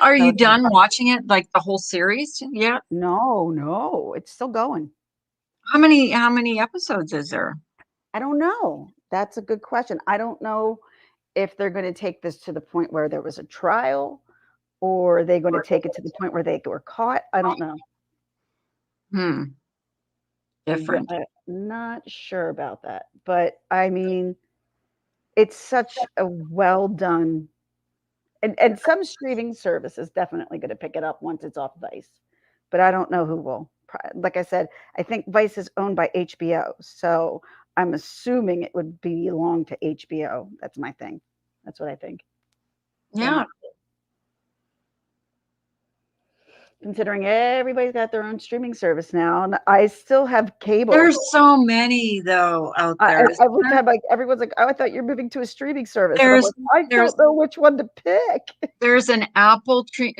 Are So you done watching it, like the whole series yet? no, it's still going. How many episodes is there? I don't know. That's a good question. I don't know if they're going to take this to the point where there was a trial, or are they going to take it to the point where they were caught? I don't know. Different. Not sure about that. But I mean, it's such a well done, and some streaming service is definitely going to pick it up once it's off Vice. But I don't know who will. Like I said, I think Vice is owned by HBO. So I'm assuming it would belong to HBO. That's my thing. That's what I think. Yeah. Considering everybody's got their own streaming service now, and I still have cable. There's so many though out there. Every time, like everyone's like, "Oh, I thought you're moving to a streaming service." And I'm There's like, I don't know which one to pick. there's an Apple tree,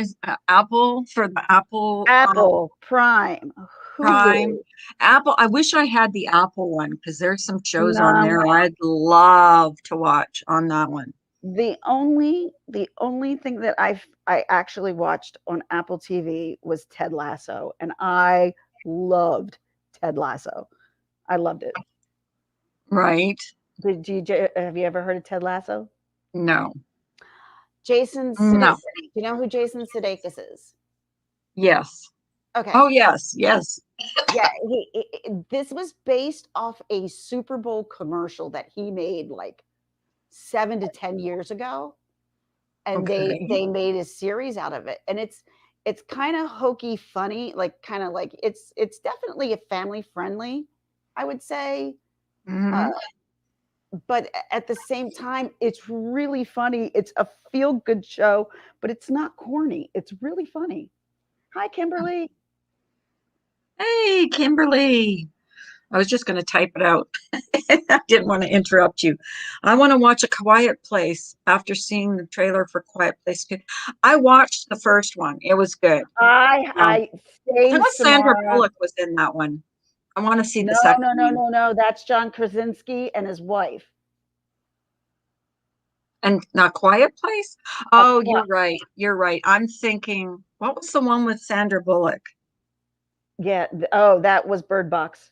Apple for the Apple Apple Prime, Prime. Hulu. Apple. I wish I had the Apple one because there's some shows on No, there I'd love to watch on that one. the only thing that I actually watched on Apple TV was Ted Lasso, and I loved Ted Lasso. I loved it. Right? Have you ever heard of Ted Lasso? No. Jason No. Sudeikis. Do you know who Jason Sudeikis is? Yes. Okay. Oh yes, yes. Yeah, this was based off a Super Bowl commercial that he made like 7 to 10 years ago, and they made a series out of it, and it's kind of hokey, funny, like kind of like it's definitely a family friendly, I would say. But at the same time, it's really funny. It's a feel good show, but it's not corny. It's really funny. Hi, Kimberly. Hey, Kimberly. I was just going to type it out. I didn't want to interrupt you. I want to watch A Quiet Place after seeing the trailer for Quiet Place 2. I watched the first one. It was good. I thought Sandra Bullock was in that one. I want to see the second one. No. That's John Krasinski and his wife. And not Quiet Place? Oh, you're right. You're right. I'm thinking, what was the one with Sandra Bullock? Yeah. Oh, that was Bird Box.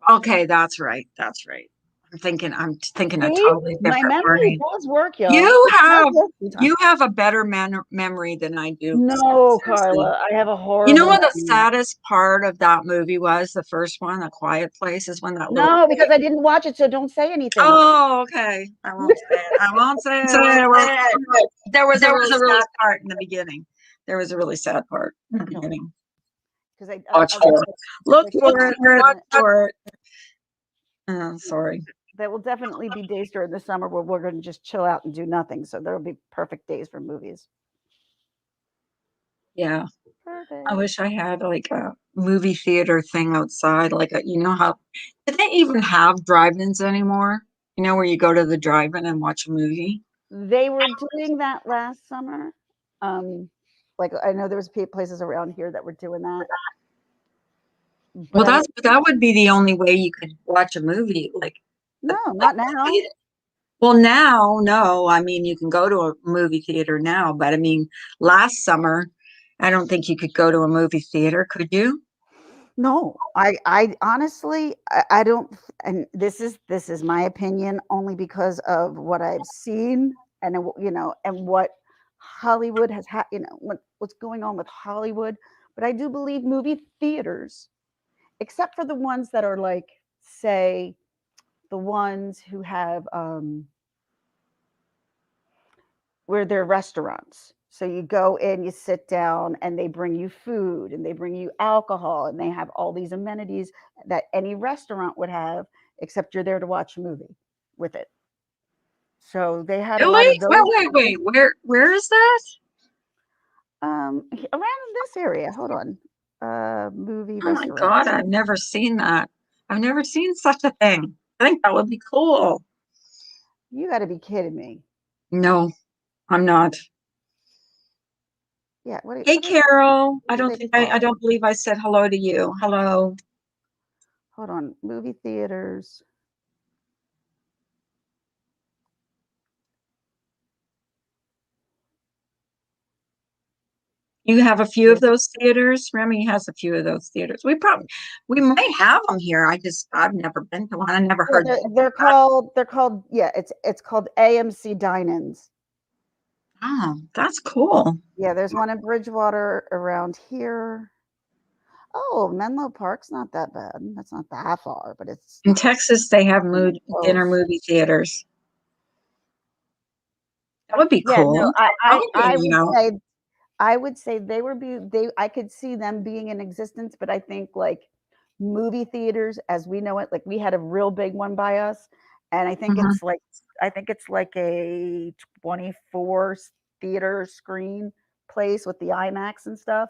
Okay, that's right. That's right. I'm thinking a totally different my memory does work, y'all. You have a better memory than I do. No, Carla, I have a horrible. You know what the saddest part of that movie was? The first one, A Quiet Place, is when that No, because I didn't watch it, so don't say anything. Oh, okay. I won't say it. I won't say it. There was a really sad part in the beginning. There was a really sad part in the beginning. Because look for it. Watch for it. Oh, sorry. There will definitely be days during the summer where we're going to just chill out and do nothing. So there will be perfect days for movies. Yeah. Perfect. I wish I had like a movie theater thing outside. Like, how do they even have drive-ins anymore? You know, where you go to the drive-in and watch a movie? They were doing that last summer. Like I know there was places around here that were doing that. But well, that would be the only way you could watch a movie. Like, no, not now. Well, now, no. I mean, you can go to a movie theater now, but I mean, last summer, I don't think you could go to a movie theater, could you? No, I honestly, I don't, and this is my opinion only because of what I've seen and and what Hollywood has had, what's going on with Hollywood. But I do believe movie theaters, except for the ones that are like, say, the ones who have where they're restaurants. So you go in, you sit down, and they bring you food, and they bring you alcohol, and they have all these amenities that any restaurant would have, except you're there to watch a movie with it. So they had a lot of those. Wait. Where is that? Around this area. Hold on. Movie Oh my God, restoration. I've never seen that. I've never seen such a thing. I think that would be cool. You got to be kidding me. No, I'm not. Yeah. Hey, Carol. What are they I called? don't believe I said hello to you. Hello. Hold on. Movie theaters. You have a few Yeah. of those theaters. Remy has a few of those theaters. We might have them here. I've never been to one. I never Yeah, heard. they're called yeah, it's called AMC Dine-ins. Oh, that's cool. Yeah, there's one in Bridgewater around here. Oh, Menlo Park's not that bad. That's not that far, but it's In Texas, they have even dinner close. movie theaters. That would be Yeah, no, cool. I I I would be I hanging would out. say I would say they I could see them being in existence, but I think like movie theaters as we know it, like we had a real big one by us, and Hmm. I think it's like a 24 theater screen place with the IMAX and stuff.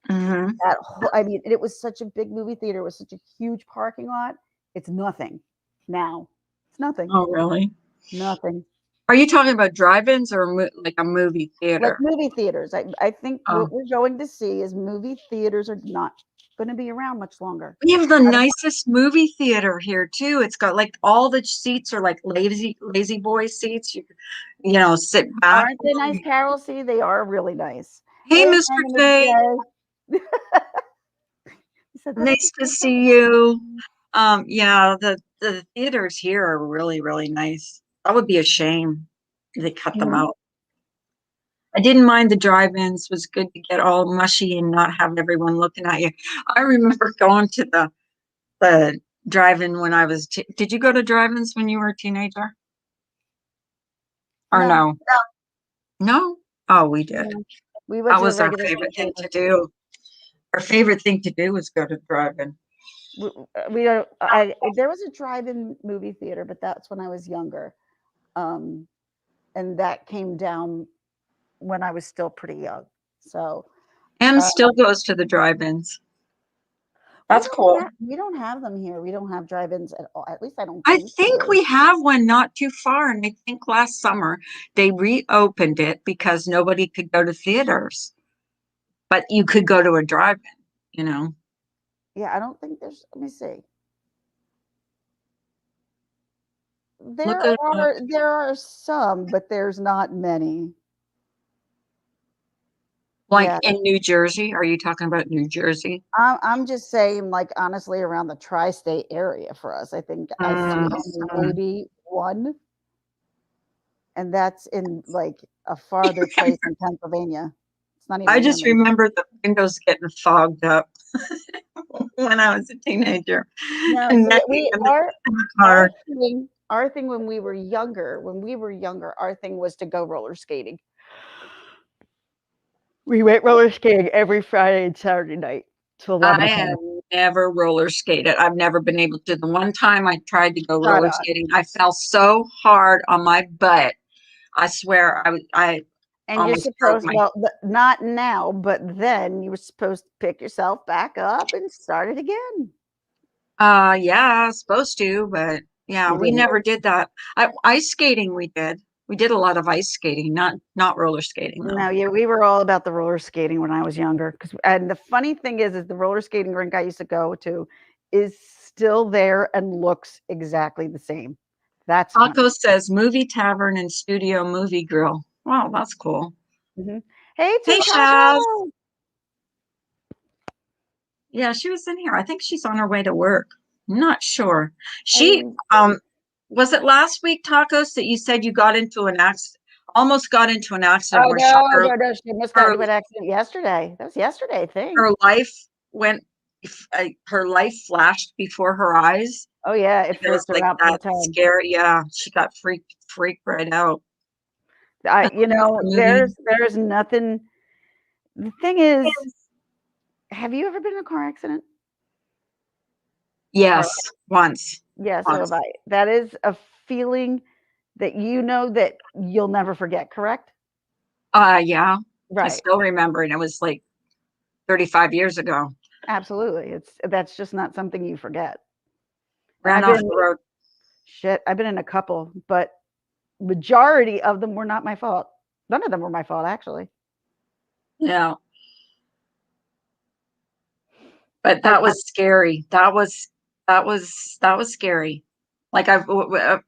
Hmm. That whole, I mean, it was such a big movie theater, it was such a huge parking lot. It's nothing now. It's nothing. Oh, really? Nothing. Are you talking about drive-ins or like a movie Like theater? movie theaters. I think Oh, what we're going to see is movie theaters are not going to be around much longer. we have the I don't- nicest movie theater here too. It's got like all the seats are like lazy boy seats. You know, sit back. Aren't they nice, Carol? See, they are really nice. Hey, Hey, Mr. my name is J. Jay. You said that at the Nice to same see you. time. Yeah, the theaters here are really, really nice. That would be a shame if they cut them Mhm. out. I didn't mind the drive-ins. It was good to get all mushy and not have everyone looking at you. I remember going to the drive-in when I was did you go to drive-ins when you were a teenager? Or No, no? No? Oh, we did. no. We went That to the was our regular favorite thing theater. to do. Our favorite thing to do was go to drive-in. We don't. I There was a drive-in movie theater, but that's when I was younger, um, and that came down when I was still pretty young. So Em uh, still goes to the drive-ins. we That's don't cool. have we don't have them here. We don't have drive-ins at all. At least I don't I think we think do. we have one not too far, and I think last summer they reopened it because nobody could go to theaters, but you could go to a drive-in, you know. Yeah, I don't think there's. Let me see. Look at There are some, but there's not many. like Yeah, in New Jersey. Are you talking about New Jersey? I'm just saying, like honestly, around the tri-state area for us, I think I see Mm, only mm. maybe one, and that's in like a farther place in Pennsylvania. It's not I even near just me. remember the windows getting fogged up when I was a teenager No, and see, necking in the our car. our thing when we were younger, our thing was to go roller skating. We went roller skating every Friday and Saturday night till I 11 o'clock. have never roller skated. I've never been able to. The one time I tried to go Shut roller up. skating, I fell so hard on my butt. I swear I And you're almost broke supposed, my. well, not now, but then you were supposed to pick yourself back up and start it again. Yeah, supposed to, but yeah, You we didn't. never did that. Ice skating we did. We did a lot of ice skating, not roller skating though. No, yeah, we were all about the roller skating when I was younger. And the funny thing is the roller skating rink I used to go to is still there and looks exactly the same. That's funny. Taco says movie tavern and studio movie grill. Wow, that's cool. Mhm. Hey, Hey, Two Shaz. Taco. Yeah, she was in here. I think she's on her way to work. I'm not sure. I She didn't. was it last week, Tacos, that you said you got into an accident, almost got into an accident Oh where no, no, no! She must got her into an accident yesterday. That was yesterday, I think. her life went her life flashed before her eyes. Oh yeah, it It was freaked her like out that big time. scary. Yeah, she got freaked right out. I, That's you know, the movie. there's nothing. The thing is, have you ever been in a car accident? Or Yes, once. yeah, so have Once. I. That is a feeling that you know that you'll never forget, correct? Yeah. I Right. still remember, and it was like 35 years ago. Absolutely. That's just not something you forget. And Ran off the road. I've been in a couple, but majority of them were not my fault. None of them were my fault, actually. Yeah. But I that was scary. That was scary. Like I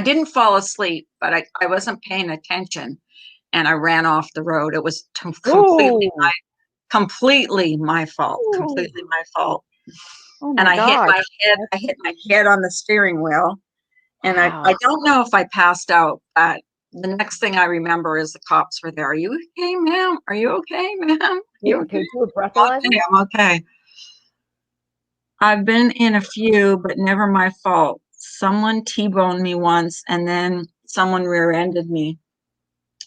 didn't fall asleep, but I wasn't paying attention and I ran off the road. It was Ooh. completely my fault. Ooh. Completely my fault. Oh And my gosh. I hit my head on the steering wheel. And I Wow. don't know if I passed out, but the next thing I remember is the cops were there. Are you okay, ma'am? Are you okay, ma'am? Are you Did okay? they do a breathalyzer? Okay, I'm okay. I've been in a few, but never my fault. Someone T-boned me once and then someone rear-ended me.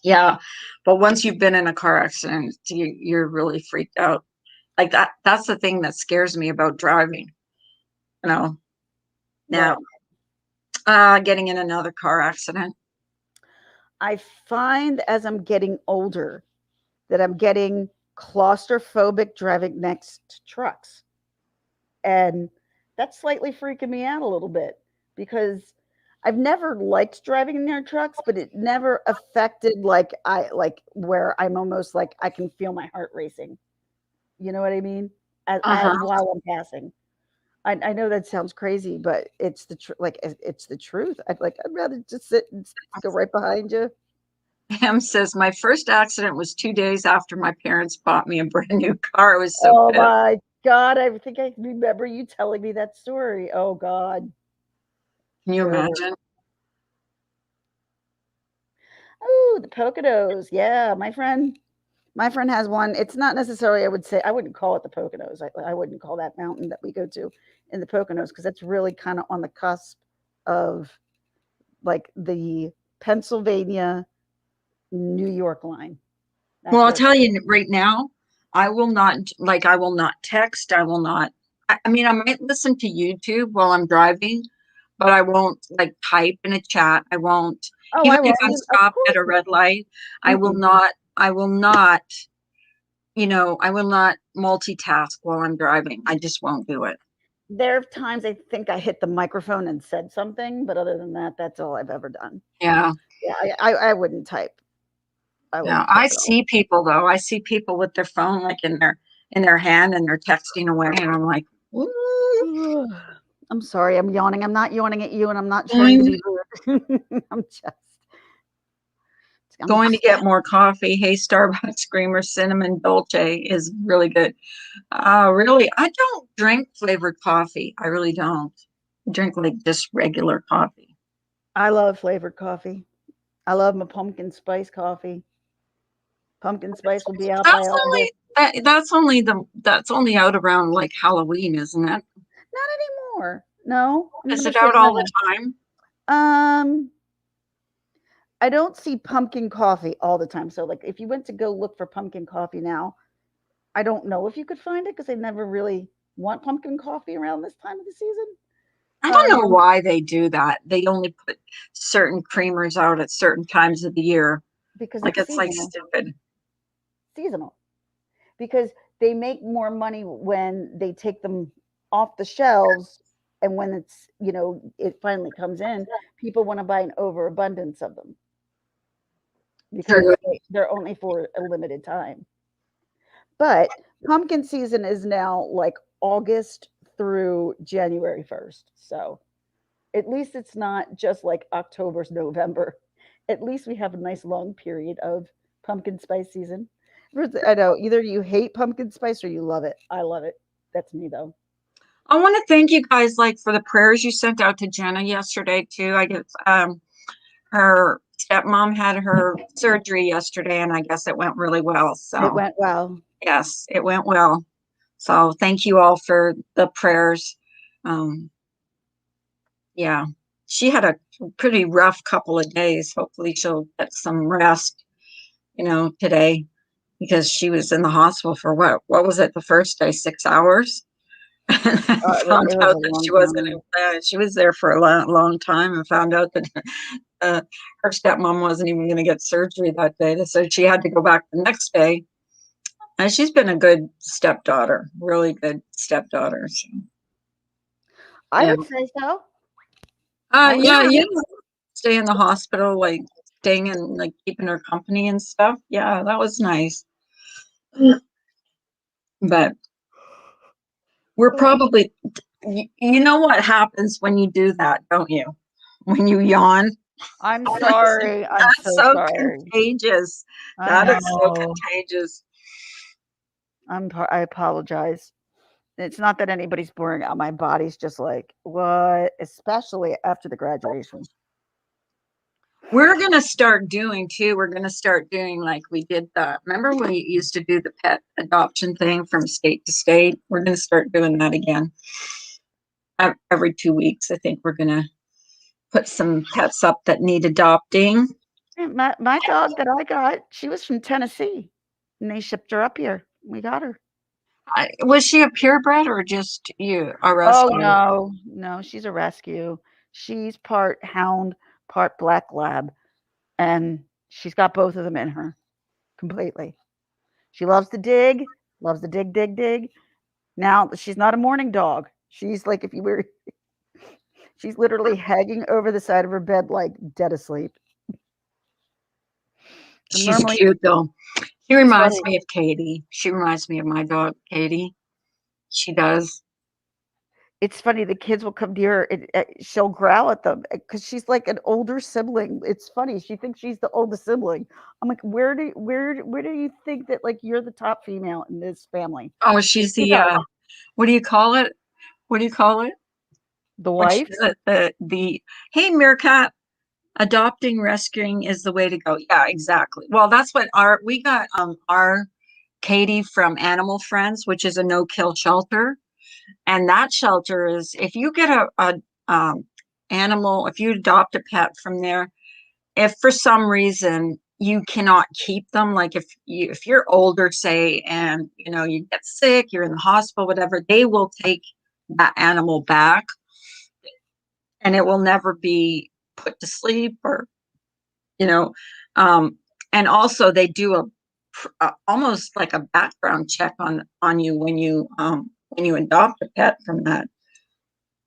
Yeah. But once you've been in a car accident, you're really freaked out. Like that's the thing that scares me about driving. You know, now What? getting in another car accident. I find as I'm getting older that I'm getting claustrophobic driving next to trucks. And that's slightly freaking me out a little bit because I've never liked driving near trucks, but it never affected like where I'm almost like I can feel my heart racing. You know what I mean? As Uh-huh. while I'm passing. I know that sounds crazy, but it's it's the truth. I'd rather just sit and go right behind you. Pam says, my first accident was 2 days after my parents bought me a brand new car. I was so Oh pissed. my god, I think I remember you telling me that story. Oh god. Can you imagine? Oh, the Poconos. Yeah, my friend has one. It's not necessarily, I would say, I wouldn't call it the Poconos. I wouldn't call that mountain that we go to in the Poconos because that's really kind of on the cusp of like the Pennsylvania New York line. Well, That's I'll where it's tell you right now, I will not text. I will not, I mean, I might listen to YouTube while I'm driving, but I won't like type in a chat. I won't, oh, even I if won't. I'm Of stopped at course a red light, not. I will not, I will not multitask while I'm driving. I just won't do it. There are times I think I hit the microphone and said something, but other than that, that's all I've ever done. Yeah. Yeah, I wouldn't type. I Yeah. wouldn't type I at all. see people though. I see people with their phone like in their hand and they're texting away and I'm like, "Ooh, I'm sorry, I'm yawning. I'm not yawning at you, and I'm not trying to going be rude. I'm going to just get more coffee. Hey, Starbucks Creamer Cinnamon Dolce is really good. Really, I don't drink flavored coffee. I really don't. I drink like just regular coffee. I love flavored coffee. I love my pumpkin spice coffee. Pumpkin spice will be out by That's August. that's only out around like Halloween, isn't it? Not anymore. No, I'm Is gonna it say out all the no. time? Um, I don't see pumpkin coffee all the time. So, like, if you went to go look for pumpkin coffee now, I don't know if you could find it because I never really want pumpkin coffee around this time of the season. I don't know Um, why they do that. They only put certain creamers out at certain times of the year. because Like it's it's like seasonal. stupid. Seasonal. Because they make more money when they take them off the shelves and when it finally comes in, people want to buy an overabundance of them because True. they're only for a limited time. But pumpkin season is now like August through January 1st. So at least it's not just like October's November. At least we have a nice long period of pumpkin spice season. I know either you hate pumpkin spice or you love it. I love it. That's me though. I want to thank you guys like for the prayers you sent out to Jenna yesterday too. I guess her stepmom had her surgery yesterday and I guess it went really well. It So went well. yes, it went well. So thank you all for the prayers. Um, yeah, she had a pretty rough couple of days. Hopefully she'll get some rest, today because she was in the hospital for what was it the first day, 6 hours? And I found It was out a that long she wasn't, time. she was there for a long time, and found out that uh, her stepmom wasn't even going to get surgery that day. So she had to go back the next day. And she's been a good stepdaughter, really good stepdaughter. So, I yeah. would say so. I Yeah, agree. yeah. Stay in the hospital, like staying and like keeping her company and stuff. Yeah, that was nice. But we're probably, you know what happens when you do that, don't you? When you yawn. I'm sorry. I'm That's so so sorry. contagious. I That is so know. contagious. I apologize. It's not that anybody's boring out. My body's just like, what? Especially after the graduation. We're gonna start doing too. We're gonna start doing like we did the. Remember when you used to do the pet adoption thing from state to state? We're gonna start doing that again. Every 2 weeks, I think we're gonna put some pets up that need adopting. My dog that I got, she was from Tennessee, and they shipped her up here. We got her. Was she a purebred or just you a Oh, rescue? no. No, she's a rescue. She's part hound, part black lab, and she's got both of them in her completely. She loves to dig, dig, dig. Now, she's not a morning dog. She's like, if you were, she's literally hanging over the side of her bed, like dead asleep. And She's normally, cute though. She it's reminds funny. me of Katie. She reminds me of my dog, Katie. She does. It's funny. The kids will come near her, and she'll growl at them because she's like an older sibling. It's funny. She thinks she's the oldest sibling. I'm like, where do you think that like you're the top female in this family? Oh, she's You the know, what do you call it? What do you call it? the When wife. she's the hey Meerkat, adopting, rescuing is the way to go. Yeah, exactly. Well, that's what we got our Katie from Animal Friends, which is a no-kill shelter. And that shelter is if you get a animal, if you adopt a pet from there, if for some reason you cannot keep them, like if you're older, say, and you get sick, you're in the hospital, whatever, they will take that animal back, and it will never be put to sleep or you know um and also they do almost like a background check on you when you adopt a pet from that.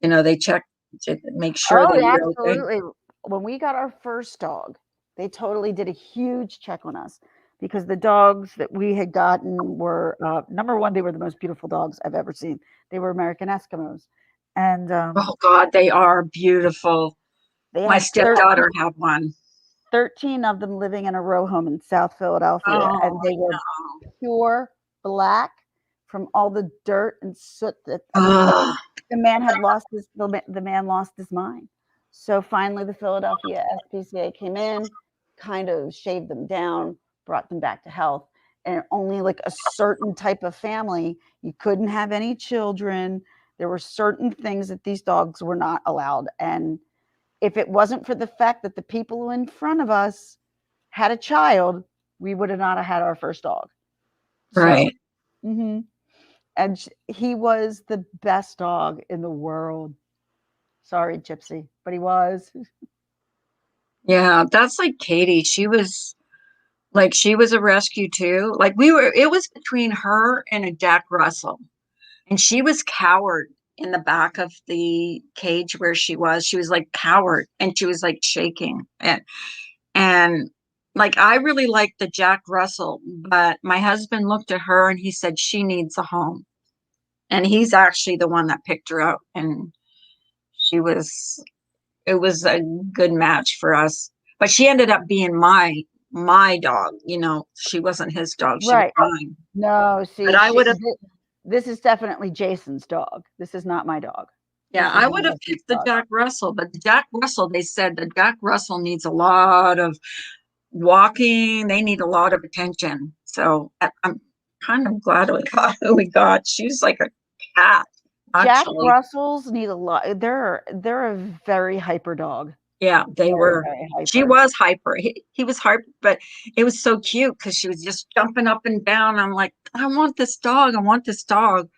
They check to make sure Oh, that yeah, you're okay. absolutely. When we got our first dog, they totally did a huge check on us because the dogs that we had gotten were number one, they were the most beautiful dogs I've ever seen. They were American Eskimos. And Oh God, they are beautiful. they My had 13, stepdaughter had one. 13 of them living in a row home in South Philadelphia. Oh, And they were pure black from all the dirt and soot that I mean, like oh, the man had lost the man lost his mind. So finally, the Philadelphia SPCA came in, kind of shaved them down, brought them back to health, and only like a certain type of family you couldn't have any children. There were certain things that these dogs were not allowed, and if it wasn't for the fact that the people in front of us had a child, we would have not have had our first dog. So, right. mhm. And he was the best dog in the world. Sorry, Gypsy, but he was. Yeah, that's like Katie. She was a rescue too. Like it was between her and a Jack Russell. And she was cowered in the back of the cage where she was. She was like cowered and she was like shaking. And like I really liked the Jack Russell, but my husband looked at her and he said she needs a home. And he's actually the one that picked her up, and she was it was a good match for us. But she ended up being my dog. She wasn't his dog, she was Right. mine. No, But see, I would have this is definitely Jason's dog. This is not my dog. Yeah, This is I my would have husband's picked the dog. Jack Russell, but the Jack Russell, they said the Jack Russell needs a lot of walking. They need a lot of attention. So I'm kind of glad we got who we got. She's like a cat, Jack actually. Russells need a lot. They're a very hyper dog. Yeah, they Very, were. very She hyper. was hyper. He was hyper, but it was so cute because she was just jumping up and down. I'm like, I want this dog. I want this dog.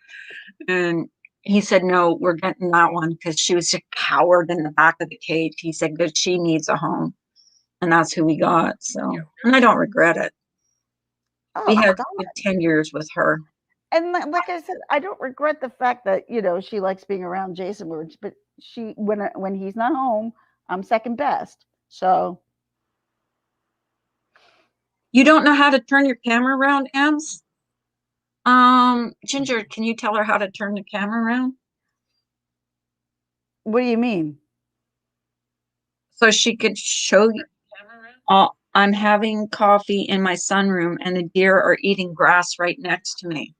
And he said, no, we're getting that one because she was just cowered in the back of the cage. He said, good, she needs a home. And that's who we got. So, and I don't regret it. We Oh had God. good 10 years with her. And like I said, I don't regret the fact that, she likes being around Jason, but she when he's not home, I'm second best. So You don't know how to turn your camera around, Ems? Ginger, can you tell her how to turn the camera around? what do you mean? So she could show you. I'm having coffee in my sunroom and the deer are eating grass right next to me.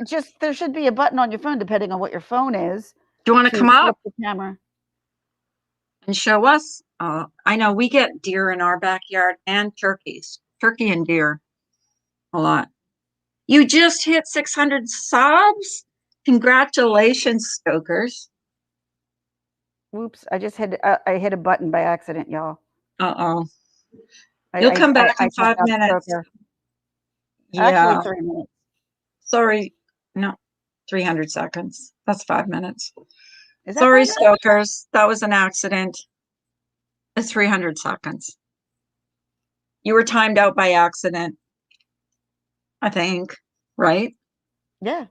Just there should be a button on your phone, depending on what your phone is, Do you want to to come up flip the camera. and show us? I know we get deer in our backyard and turkeys, turkey and deer a lot. You just hit 600 subs. Congratulations, Stokers. Whoops! I hit a button by accident, y'all. Uh-oh. I You'll I, come I, back I in tapped 5 minutes. Stoker. Actually, Yeah. 3 minutes. Sorry. No, 300 seconds. That's 5 minutes. Is that Sorry, 5 minutes? Stokers. That was an accident. It's 300 seconds. You were timed out by accident, I think, right? Yeah.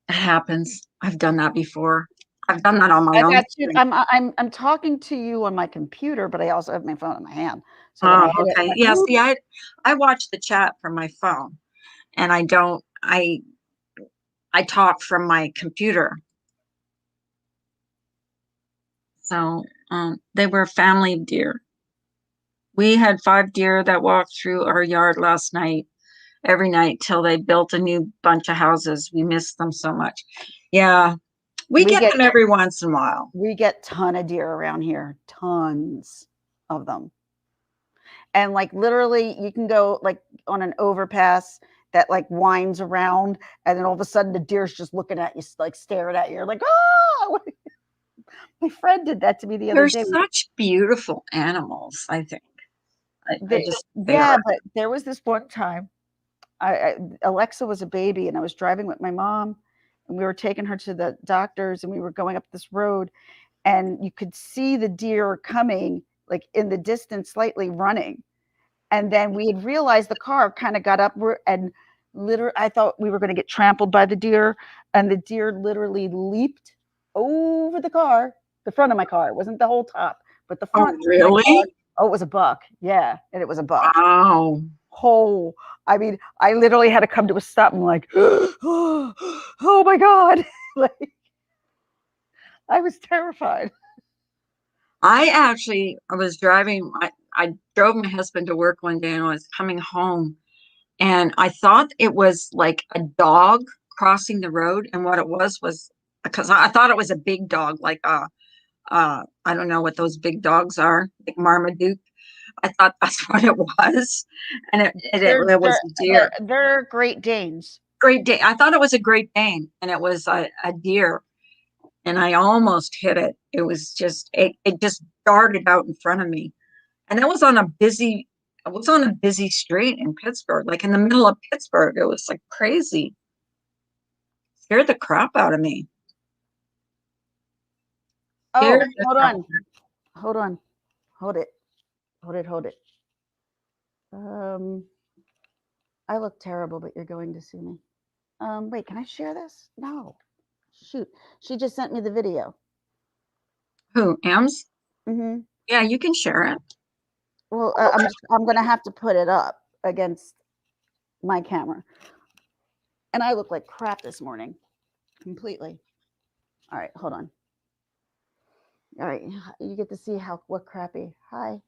It happens. I've done that before. I've done that on my I own got you. stream. I'm talking to you on my computer, but I also have my phone in my hand. So when I Oh, hit it, it okay. went, Yeah, whoop. see, I watch the chat from my phone and I talk from my computer. So they were a family of deer. We had 5 deer that walked through our yard last night, every night till they built a new bunch of houses. We missed them so much. Yeah, we we get get them every once in a while. we get ton of deer around here, tons of them. And like literally, you can go like on an overpass that like winds around, and then all of a sudden the deer's just looking at you, like staring at you. You're like, oh! My friend did that to me the other They're day. such beautiful animals, I think. I just, they Yeah, are. but there was this one time Alexa was a baby, and I was driving with my mom, and we were taking her to the doctors, and we were going up this road, and you could see the deer coming, like in the distance, slightly running. And then we had realized the car kind of got up and literally, I thought we were going to get trampled by the deer, and the deer literally leaped over the car, the front of my car. It wasn't the whole top, but the Oh, front of my car. really? Oh, it was a buck. Yeah, and it was a buck. Wow. Whole. I mean, I literally had to come to a stop. I'm like, oh my god, like I was terrified. I was driving, I drove my husband to work one day and I was coming home and I thought it was like a dog crossing the road. And what it was because I thought it was a big dog, like I don't know what those big dogs are, like Marmaduke. I thought that's what it was. And They're it was they're a deer. they're Great Danes. Great Dane. I thought it was a Great Dane and it was a deer. And I almost hit it. It was just it just darted out in front of me. And that was on a busy it was on a busy street in Pittsburgh, like in the middle of Pittsburgh. It was like crazy. Scared the crap out of me. Scared Oh, the hold crap. on, hold on, hold it. Um, I look terrible, but you're going to see me. Wait, can I share this? No. Shoot, she just sent me the video. Who, Ems? Hmm. Yeah, you can share it. Well, I'm gonna have to put it up against my camera, and I look like crap this morning, completely. All right, hold on. All right, you get to see how what crappy. Hi,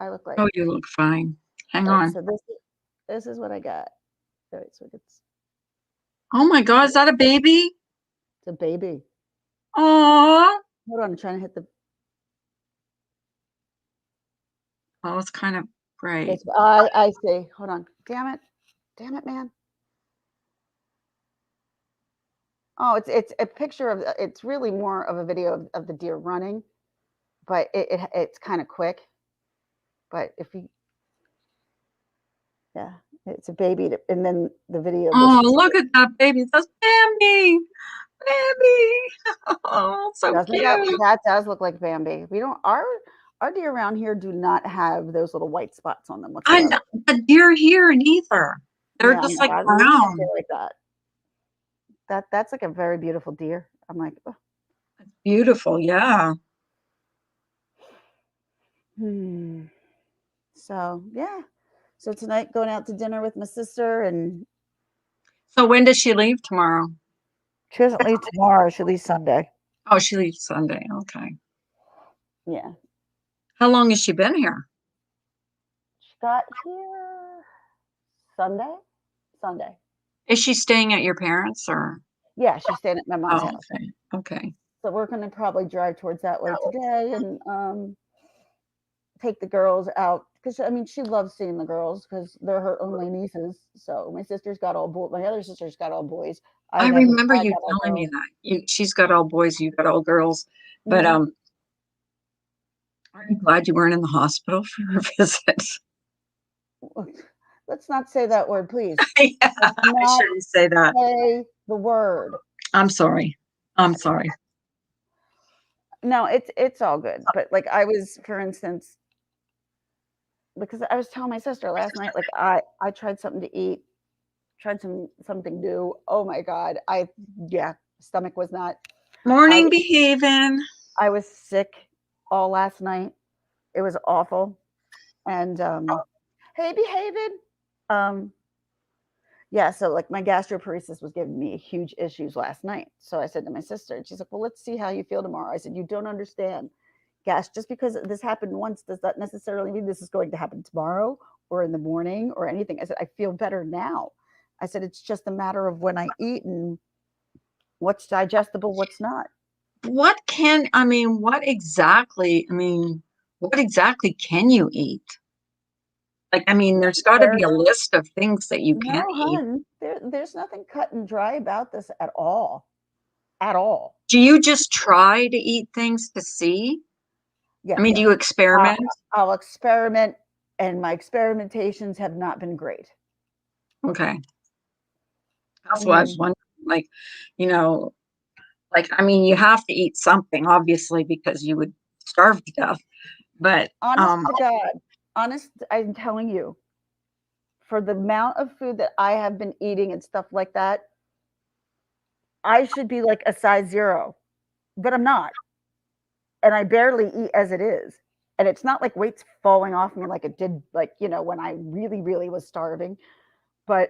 I look like. Oh, you look fine. Hang All right, on. so this is what I got. All right, so Oh my God, is that a baby? it's a baby. Oh, Hold on, I'm trying to hit the. oh, it's kind of bright. It's I see. Hold on. Damn it, man. Oh, it's a picture of. It's really more of a video of the deer running, but it's kind of quick. But if you, yeah, It's a baby, and then the video Oh, was look at that baby. That's Bambi. Bambi. Oh, so doesn't cute. that does look like Bambi. We don't our deer around here do not have those little white spots on them I whatsoever. know the deer here neither. They're Yeah, just like I wish I brown. did like that. That's like a very beautiful deer. I'm like, oh, Beautiful, yeah. hmm. So yeah. So tonight going out to dinner with my sister, and So when does she leave tomorrow? she doesn't leave tomorrow. She leaves Sunday. Oh, she leaves Sunday. Okay. Yeah. How long has she been here? She got here Sunday. Sunday. Is she staying at your parents' or? Yeah, she's staying at my mom's Oh, house. okay. Okay. So we're gonna probably drive towards that way today and take the girls out because I mean she loves seeing the girls because they're her only nieces. So my sister's got all boys. My other sister's got all boys. I remember I you got all telling me girls. that. She's got all boys, you got all girls. But Hmm. aren't you glad you weren't in the hospital for her visit? Let's not say that word, please. Yeah, Let's I not shouldn't say that. say the word. I'm sorry. I'm sorry. No, it's all good. But like I was, for instance, because I was telling my sister last night, like I tried something to eat, tried something new. Oh my god, yeah, stomach was not. I Morning behaving. I was sick all last night. It was awful. And hey, behaving. Um, yeah, so like my gastroparesis was giving me huge issues last night. So I said to my sister, and she's like, "Well, let's see how you feel tomorrow." I said, "You don't understand. Gas, just because this happened once does not necessarily mean this is going to happen tomorrow or in the morning or anything." I said, "I feel better now." I said, "It's just a matter of when I eat and what's digestible, what's not." What exactly can you eat? Like, I mean, there's got to There, be a list of things that you can no, eat. hun, there's nothing cut and dry about this at all. At all. Do you just try to eat things to see? I Yes. mean, do you I'll, experiment? I'll experiment, and my experimentations have not been great. Okay. That's what I was Mhm. wondering. Like, you know, I mean, you have to eat something, obviously, because you would starve to death. But Honest to God, honest, I'm telling you, for the amount of food that I have been eating and stuff like that, I should be like a size 0, but I'm not, and I barely eat as it is, and it's not like weight's falling off me like it did, like, when I really, really was starving, but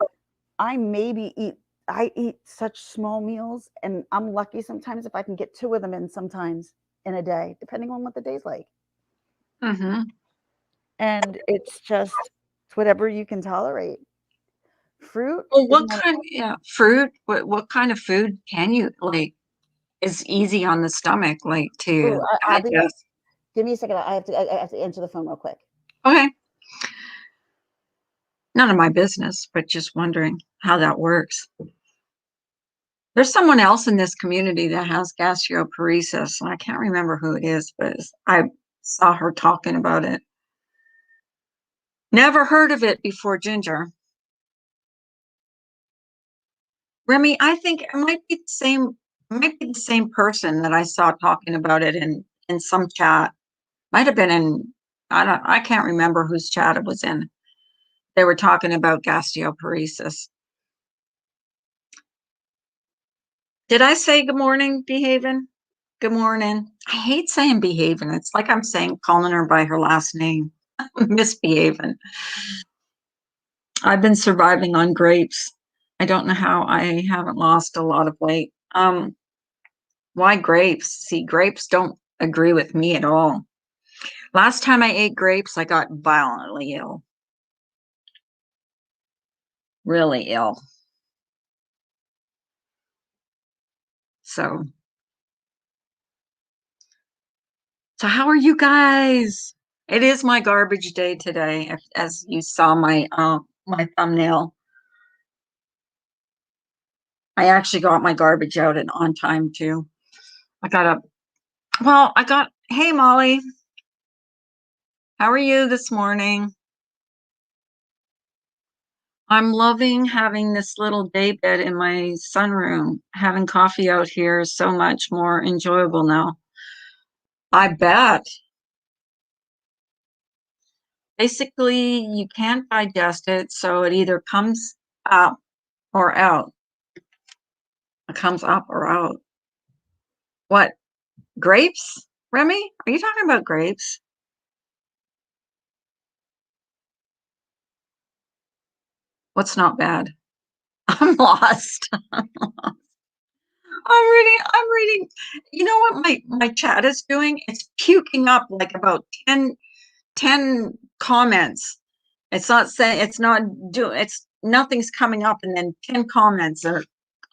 I maybe eat I eat such small meals, and I'm lucky sometimes if I can get 2 of them in sometimes in a day, depending on what the day's like, mhm. and it's whatever you can tolerate. Fruit Well, is what one. kind, yeah, fruit? What kind of food can you like is easy on the stomach, like Ooh, to I'll be right. digest? Give me a second. I have to answer the phone real quick. Okay. None of my business, but just wondering how that works. There's someone else in this community that has gastroparesis, and I can't remember who it is, but I saw her talking about it. Never heard of it before, Ginger. Remy, I think it might be the same. It might be the same person that I saw talking about it in some chat. Might have been in. I can't remember whose chat it was in. They were talking about gastroparesis. Did I say good morning, behaving? Good morning. I hate saying behaving. It's like I'm saying calling her by her last name. Misbehaving. I've been surviving on grapes. I don't know how I haven't lost a lot of weight. Why grapes? See, grapes don't agree with me at all. Last time I ate grapes, I got violently ill. Really ill. So, so how are you guys? It is my garbage day today, as you saw my thumbnail. I actually got my garbage out and on time too. I got up. Well, I got. Hey, Molly, how are you this morning? I'm loving having this little day bed in my sunroom. Having coffee out here is so much more enjoyable now. I bet. Basically, you can't digest it, so it either comes up or out. It comes up or out. What? Grapes? Remy? Are you talking about grapes? What's not bad? I'm lost. I'm reading. You know what my chat is doing? It's puking up like about 10 comments. It's not saying it's not doing it's nothing's coming up and then 10 comments are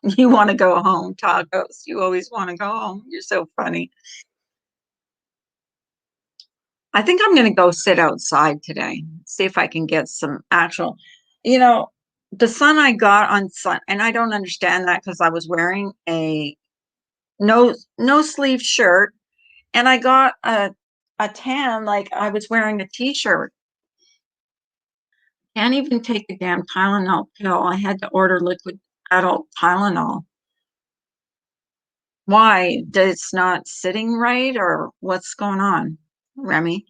you want to go home, tacos. You always want to go home. You're so funny. I think I'm going to go sit outside today, see if I can get some actual, you know, the sun I got on sun, and I don't understand that because I was wearing a no sleeve shirt and I got a tan like I was wearing a t-shirt. Can't even take the damn Tylenol pill. I had to order liquid adult Tylenol. Why? It's not sitting right or what's going on, Remy?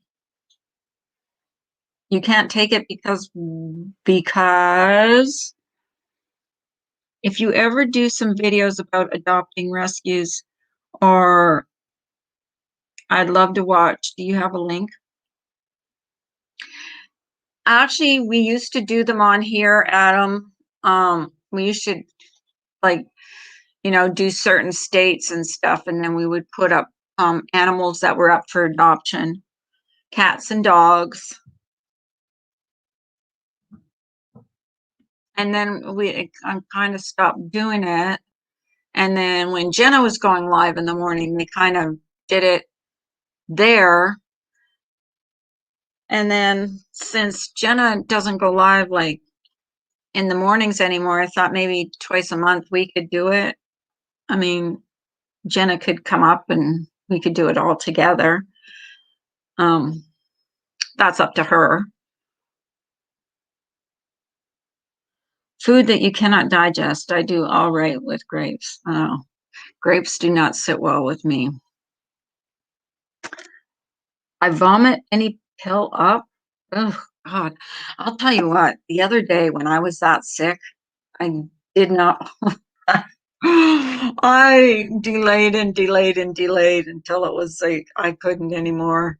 You can't take it because if you ever do some videos about adopting rescues, or I'd love to watch. Do you have a link? Actually, we used to do them on here, Adam. We used to like, do certain states and stuff, and then we would put up animals that were up for adoption, cats and dogs. And then I kind of stopped doing it. And then when Jenna was going live in the morning, we kind of did it there. And then since Jenna doesn't go live like in the mornings anymore, I thought maybe twice a month we could do it. I mean, Jenna could come up and we could do it all together. Um, that's up to her. Food that you cannot digest. I do all right with grapes. Grapes do not sit well with me. I vomit any pill up. Oh, God. I'll tell you what, the other day when I was that sick, I did not. I delayed and delayed and delayed until it was like I couldn't anymore.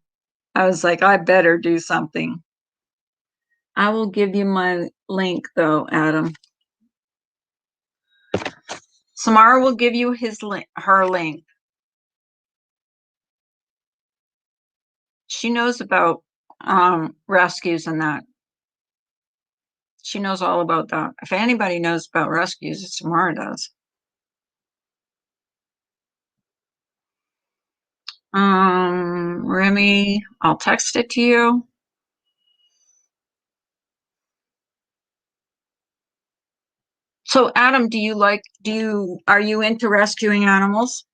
I was like, I better do something. I will give you my link though, Adam. Samara will give you her link. She knows about rescues and that. She knows all about that. If anybody knows about rescues, it's Samara does. Remy, I'll text it to you. So Adam, are you into rescuing animals?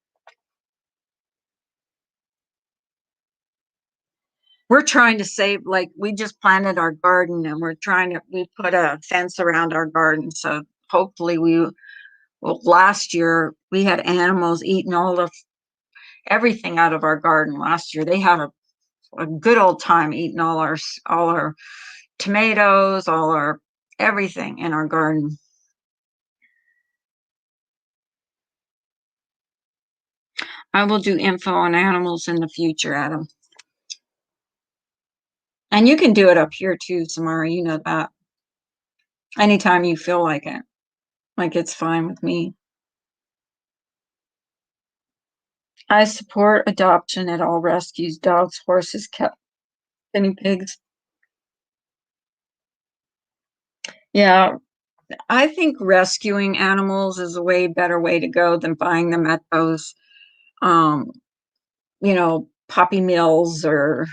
We're trying to save, like we just planted our garden and we put a fence around our garden. So hopefully last year we had animals eating everything out of our garden last year. They had a good old time eating all our tomatoes, all our everything in our garden. I will do info on animals in the future, Adam. And you can do it up here too, Samara. You know that. Anytime you feel like it. Like it's fine with me. I support adoption at all rescues, dogs, horses, cats, guinea pigs. Yeah, I think rescuing animals is a way better way to go than buying them at those, um, puppy mills or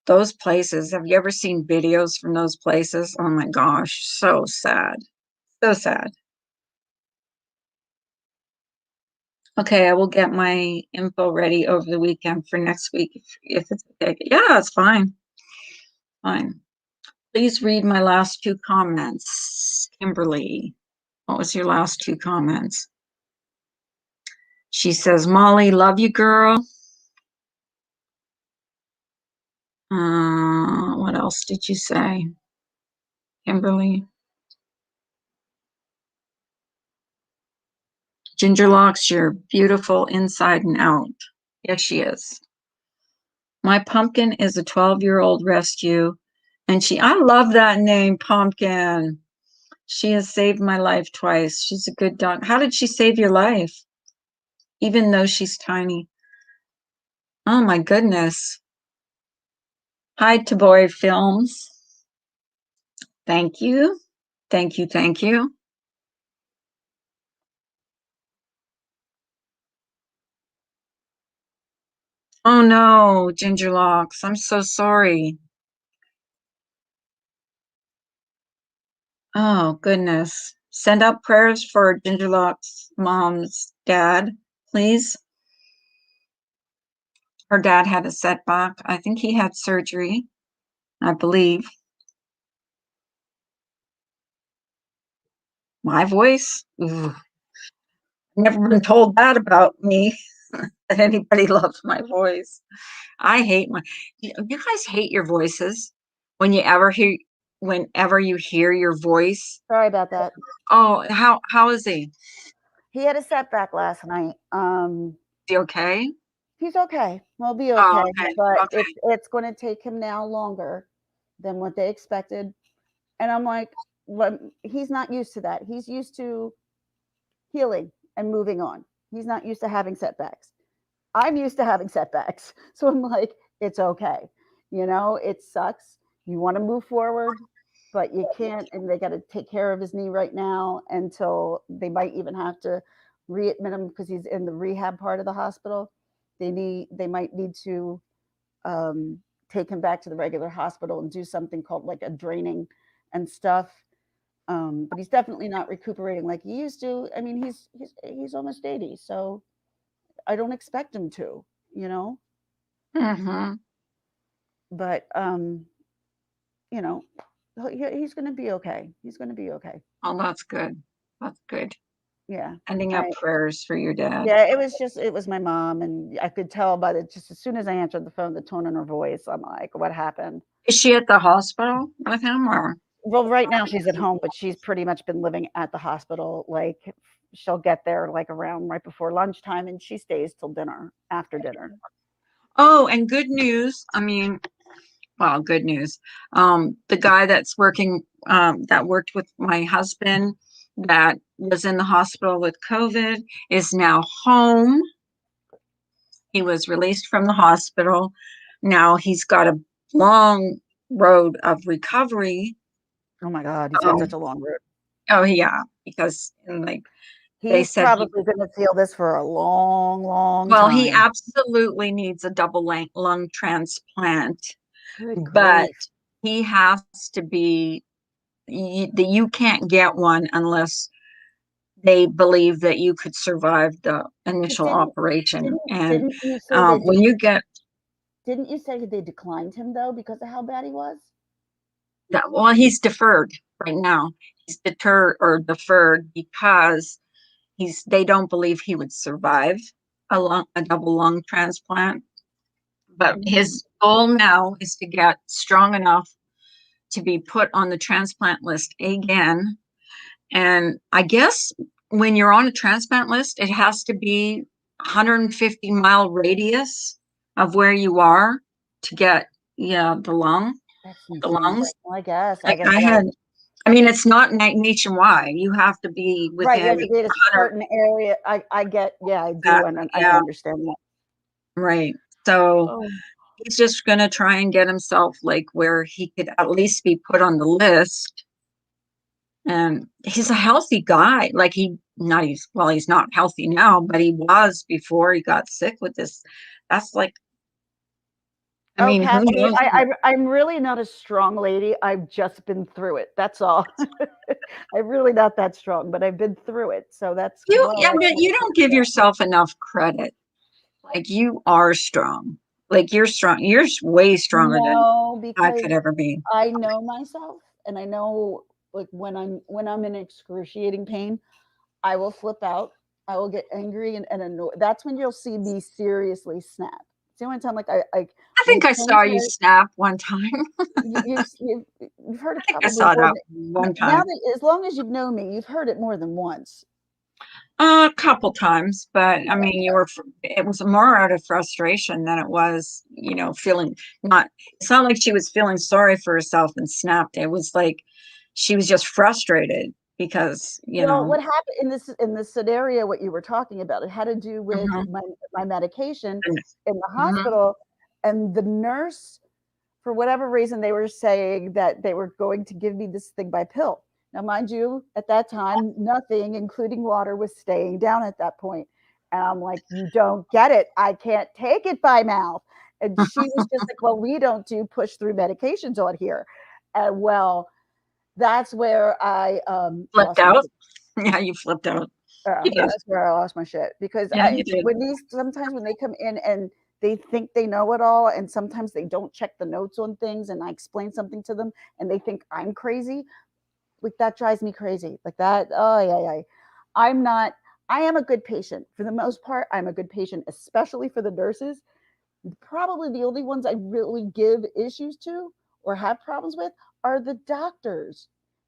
those places. Have you ever seen videos from those places? Oh my gosh, so sad. So sad. Okay, I will get my info ready over the weekend for next week if it's okay. Yeah, it's fine. Fine. Please read my last two comments. Kimberly, what was your last two comments? She says, Molly, love you, girl. What else did you say, Kimberly? Gingerlocks, you're beautiful inside and out. Yes, she is. My pumpkin is a 12-year-old rescue, and I love that name, Pumpkin. She has saved my life twice. She's a good dog. How did she save your life? Even though she's tiny. Oh my goodness. Hi, Taboy Films. Thank you. Thank you. Thank you. Oh no, Gingerlocks. I'm so sorry. Oh goodness. Send out prayers for Gingerlocks' mom's dad, please. Her dad had a setback. I think he had surgery, I believe. My voice? Ooh, never been told that about me, that anybody loves my voice. I hate you guys hate your voices whenever you hear your voice. Sorry about that. Oh, how is he? He had a setback last night. Is he okay? He's okay. He'll be Oh, okay, okay. but Okay. it's going to take him now longer than what they expected. And I'm like, what? He's not used to that. He's used to healing and moving on. He's not used to having setbacks. I'm used to having setbacks. So I'm like, it's okay. It sucks. You want to move forward, but you can't. And they got to take care of his knee right now until they might even have to readmit him because he's in the rehab part of the hospital. They might need to take him back to the regular hospital and do something called like a draining and stuff. But he's definitely not recuperating like he used to. I mean, he's almost 80, so I don't expect him to, you know. Mm-hmm. But you know, he's going to be okay. He's going to be okay. Oh, that's good. That's good. Yeah. Sending up I prayers for your dad. Yeah, it was my mom, and I could tell by the just as soon as I answered the phone, the tone in her voice. I'm like, what happened? Is she at the hospital with him or? Well, right now she's at home, but she's pretty much been living at the hospital. Like she'll get there like around right before lunchtime, and she stays till dinner, after dinner. Oh, and good news. I mean, well, good news. The guy that's that worked with my husband that was in the hospital with COVID is now home. He was released from the hospital. Now he's got a long road of recovery. Oh my God, he's got Um, such a long road. oh yeah, because like they He's said probably going to feel this for a long, long well, he time. absolutely needs a double lung transplant, Good but grief. he has to be you can't get one unless they believe that you could survive the But initial operation. And didn't you say they when you get didn't you say they declined him though because of how bad he was? that, well, he's deferred right now. He's deferred because they don't believe he would survive a double lung transplant. But Mm. his goal now is to get strong enough to be put on the transplant list again. And I guess when you're on a transplant list, it has to be 150-mile radius of where you are to get That's the insane. lungs. Well, I I, guess I yeah. had, I mean, it's not nationwide. You have to be Right, you within have to be at a 100. certain area. I get, yeah, I do, and I Yeah, understand that. right. So Oh, he's just going to try and get himself like where he could at least be put on the list. And he's a healthy guy. Like he's not healthy now, but he was before he got sick with this. That's like, I oh, mean, who Kathy, knows? I'm really not a strong lady. I've just been through it. That's all. I'm really not that strong, but I've been through it. So that's You, why yeah, I but kind you don't give yourself enough credit. Like you are strong. Like you're strong. You're way stronger than No, I because could ever be. I know myself and I know like when I'm in excruciating pain, I will flip out. I will get angry and annoyed. That's when you'll see me seriously snap. See one time like I like I my think I pain saw you hit, snap one time. you've heard it I think I probably saw more that than one now time. that as long as you've known me, you've heard it more than once. A couple times, but I mean, it was more out of frustration than it was, feeling not, it's not like she was feeling sorry for herself and snapped. It was like she was just frustrated because, Well, what happened in this scenario, what you were talking about, it had to do with mhm, my medication and- in the mhm. hospital, and the nurse, for whatever reason, they were saying that they were going to give me this thing by pill. Now, mind you, at that time, nothing, including water, was staying down at that point. And I'm like, you don't get it. I can't take it by mouth. And she was just like, well, we don't do push through medications on here. And well, that's where I Flipped lost my out. Yeah, you flipped out. You did. that's where I lost my shit because Yeah, you did. when these sometimes when they come in and they think they know it all, and sometimes they don't check the notes on things, and I explain something to them, and they think I'm crazy. Like that drives me crazy. Like that. Oh yeah, yeah. I'm not. I am a good patient for the most part. I'm a good patient, especially for the nurses. Probably the only ones I really give issues to or have problems with are the doctors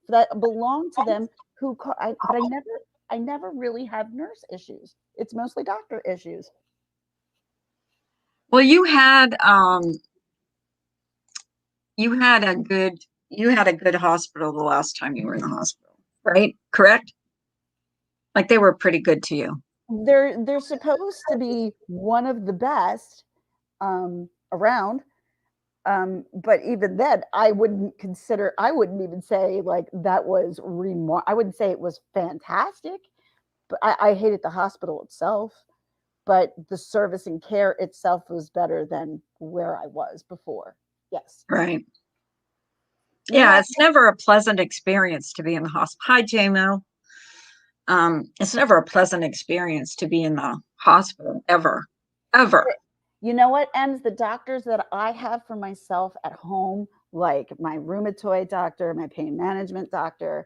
that belong to them who but I never really have nurse issues. It's mostly doctor issues. Well, you had a good hospital the last time you were in the hospital, right? Correct? Like they were pretty good to you. They're supposed to be one of the best around. But even then, I wouldn't even say like that was I wouldn't say it was fantastic, but I hated the hospital itself. But the service and care itself was better than where I was before. Yes. Right. You Yeah, have it's never a pleasant experience to be in the hospital. Hi, JMO. It's never a pleasant experience to be in the hospital ever, ever. you know what ends the doctors that I have for myself at home, like my rheumatoid doctor, my pain management doctor,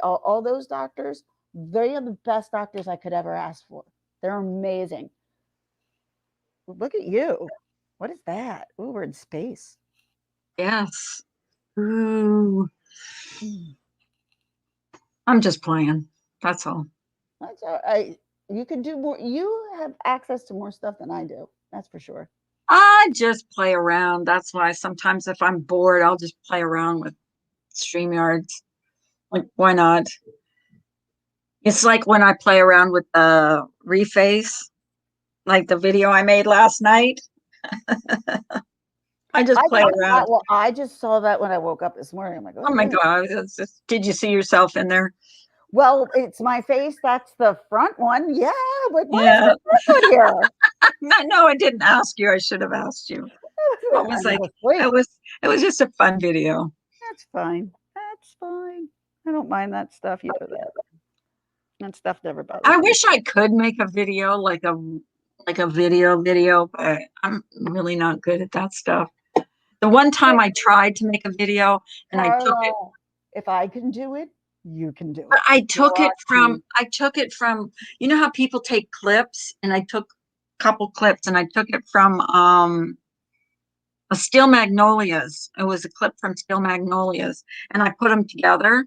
all those doctors, they are the best doctors I could ever ask for. They're amazing. Look at you. What is that? Ooh, we're in space. Yes. Ooh, Mm. I'm just playing. That's all. That's all right. You can do more. You have access to more stuff than I do. That's for sure. I just play around. That's why sometimes if I'm bored, I'll just play around with StreamYards. Like, why not? It's like when I play around with the reface, like the video I made last night. I just play around. I just saw that when I woke up this morning. I'm like, Oh my oh, God. Did you see yourself in there? well, it's my face. That's the front one. Yeah. Like, why is Yeah. the front one here? No, no, I didn't ask you. I should have asked you. I was I'm like, asleep. it was just a fun video. That's fine. That's fine. I don't mind that stuff. You know that. That stuff never I bothers me. wish I could make a video like a video, but I'm really not good at that stuff. The one time I tried to make a video and I took it Carla, if I can do it, you can do it. I took it Trust from me. I took it from how people take clips and I took a couple clips and I took it from a Steel Magnolias. It was a clip from Steel Magnolias and I put them together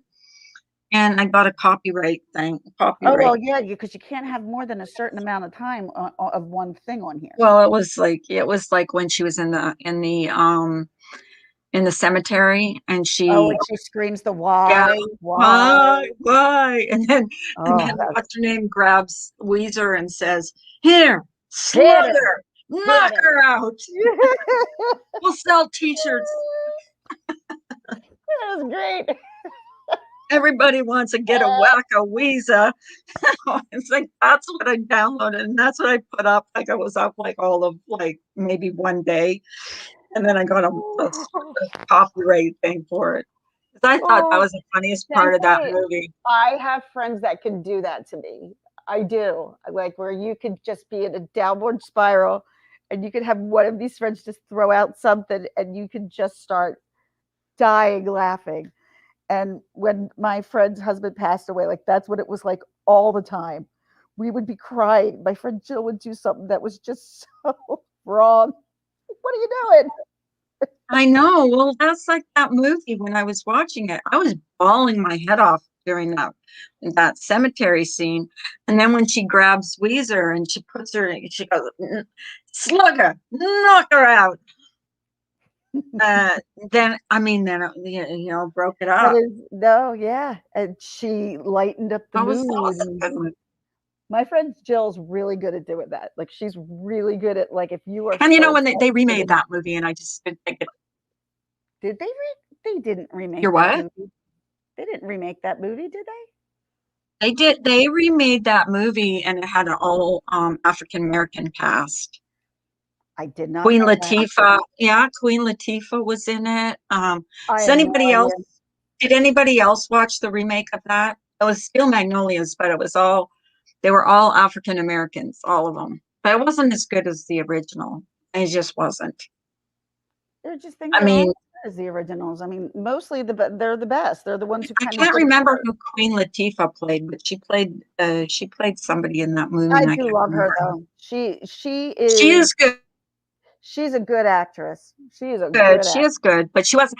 and I got a copyright thing. Oh Copyright. well, yeah, because you can't have more than a certain amount of time of one thing on here. Well, it was like when she was in the cemetery and Oh, she and she screams the yeah, why? why? And then Oh, what's her name grabs Weezer and says, "Here, hit her, slugger, hit knock her. her out. We'll sell T-shirts. That was great. Everybody wants to get a whack a Weezer." It's like that's what I downloaded and that's what I put up. Like I was up like all of like maybe one day, and then I got a copyright thing for it. 'Cause I thought that Oh, was the funniest part of that thankfully, movie. I have friends that can do that to me. I do. Like where you could just be in a downward spiral and you could have one of these friends just throw out something and you could just start dying laughing. And when my friend's husband passed away, like that's what it was like all the time. We would be crying. My friend Jill would do something that was just so wrong. What are you doing? I know. Well, that's like that movie when I was watching it. I was bawling my head off during that cemetery scene. And then when she grabs Weezer and she puts her, she goes, Slugger, knock her out. Uh, then, I mean, then, broke it That up. is no, yeah. And she lightened up the That was mood. awesome. My friend Jill's really good at doing that. Like she's really good at like if you are And so when they remade frustrated. that movie, and I just didn't think it. Did they didn't You're remake that what? movie. They didn't remake that movie, did they? They did. They remade that movie, and it had an all African American cast. I did not Queen know that. Latifah, yeah, Queen Latifah was in it. I Does had no anybody else? idea. Did anybody else watch the remake of that? It was still Magnolias, but they were all African Americans, all of them. But it wasn't as good as the original. It just wasn't. There are just things I that aren't mean, as good as the originals. I mean, mostly they're the best. They're the ones who I kind of can't did it remember first. who Queen Latifah played, but she played somebody in that movie, I and I do can't love her remember. though. She She is is good. she's a good actress. She is a Good. good She actress. is good, but she was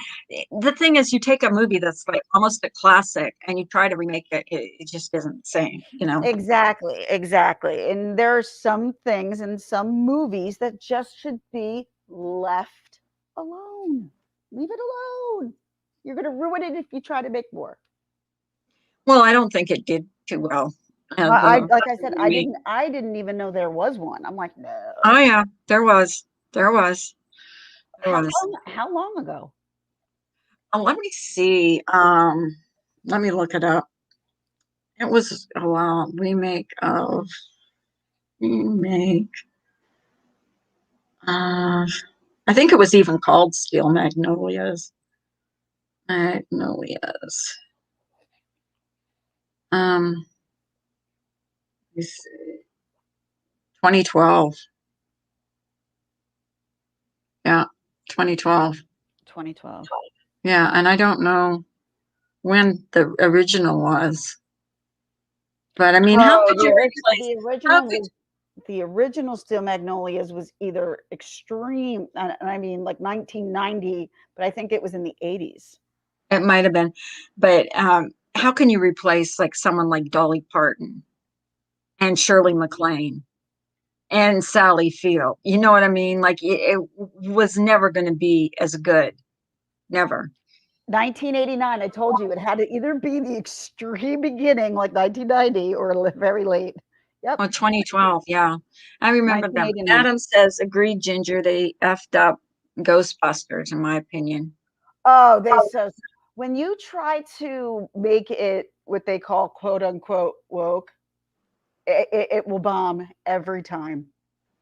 the thing is you take a movie that's like almost a classic and you try to remake it just isn't the same. Exactly, exactly. And there are some things in some movies that just should be left alone. Leave it alone. You're going to ruin it if you try to make more. Well, I don't think it did too well. I The like I said, remake. I didn't even know there was one. I'm like, no. Oh yeah, there was, there was. How long ago? Let me see. Let me look it up. It was a wow, remake. Uh, I think it was even called Steel Magnolias. Magnolias. Um, let me see. 2012. Yeah, 2012. 2012. Yeah, and I don't know when the original was, but I mean, how Oh, could you replace? How could the original Steel Magnolias was either extreme, and I mean like 1990, but I think it was in the 80s. it might have been, but how can you replace like someone like Dolly Parton and Shirley MacLaine and Sally Field? You know what I mean? Like it was never going to be as good, never. 1989, I told you it had to either be the extreme beginning, like 1990, or very late. Yep, Oh, 2012, yeah. I remember them. 1989. Adam says, agreed, Ginger, they effed up Ghostbusters, in my opinion. Oh, they so when you try to make it what they call quote unquote woke, it will bomb every time.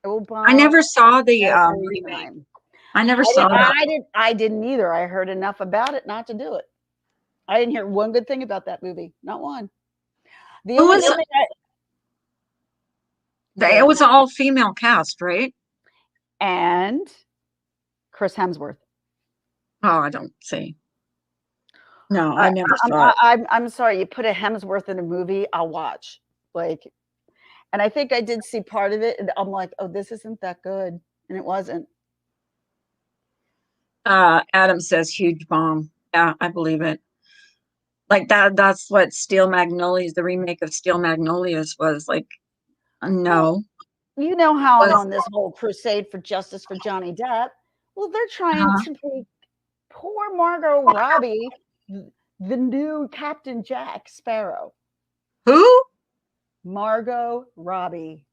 It will I bomb never saw the every remake. time. I never saw that. I didn't either. I heard enough about it not to do it. I didn't hear one good thing about that movie. Not one. The Who only was thing I say it? Was an all female cast, right? and Chris Hemsworth. Oh, I don't see. No, I, I never saw it. I'm sorry. You put a Hemsworth in a movie, I'll watch. Like, and I think I did see part of it, and I'm like, oh, this isn't that good, and it wasn't. Adam says huge bomb. Yeah, I believe it. Like that's what Steel Magnolias, the remake of Steel Magnolias was like. Well, No. you know how I'm Was on this whole crusade for justice for Johnny Depp. Well, they're trying uh, to make poor Margot Robbie the new Captain Jack Sparrow. who? Margot Robbie.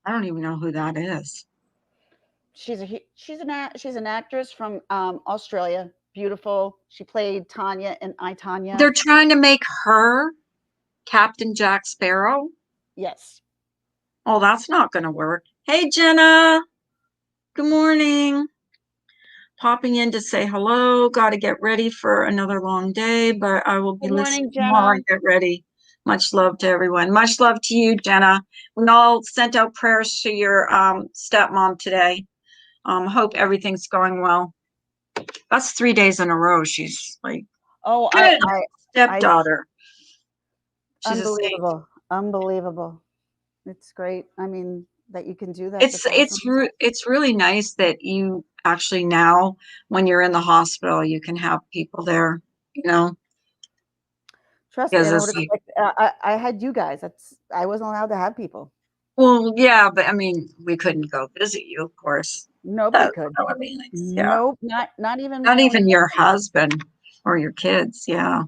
I don't even know who that is. She's an actress from Australia. Beautiful. She played Tanya in I Tanya. They're trying to make her Captain Jack Sparrow. Yes. Oh, that's not going to work. Hey, Jenna. Good morning. Popping in to say hello. Got to get ready for another long day, but I will be Good listening morning, more Jenna. and get ready. Much love to everyone. Much love to you, Jenna. We all sent out prayers to your stepmom today. Hope everything's going well. That's 3 days in a row. She's like, Oh, good I stepdaughter. She's a saint. unbelievable, unbelievable. It's great. I mean, that you can do that. That's awesome. It's really nice that you actually now, when you're in the hospital, you can have people there. You know, Trust me, I because know it's what it's like, like. I had you guys. I wasn't allowed to have people. well, yeah, but I mean, we couldn't go visit you, of course. Nobody That, could. that would be nice. Yeah, Nope, not even not my own even your husband. husband or your kids. Yeah,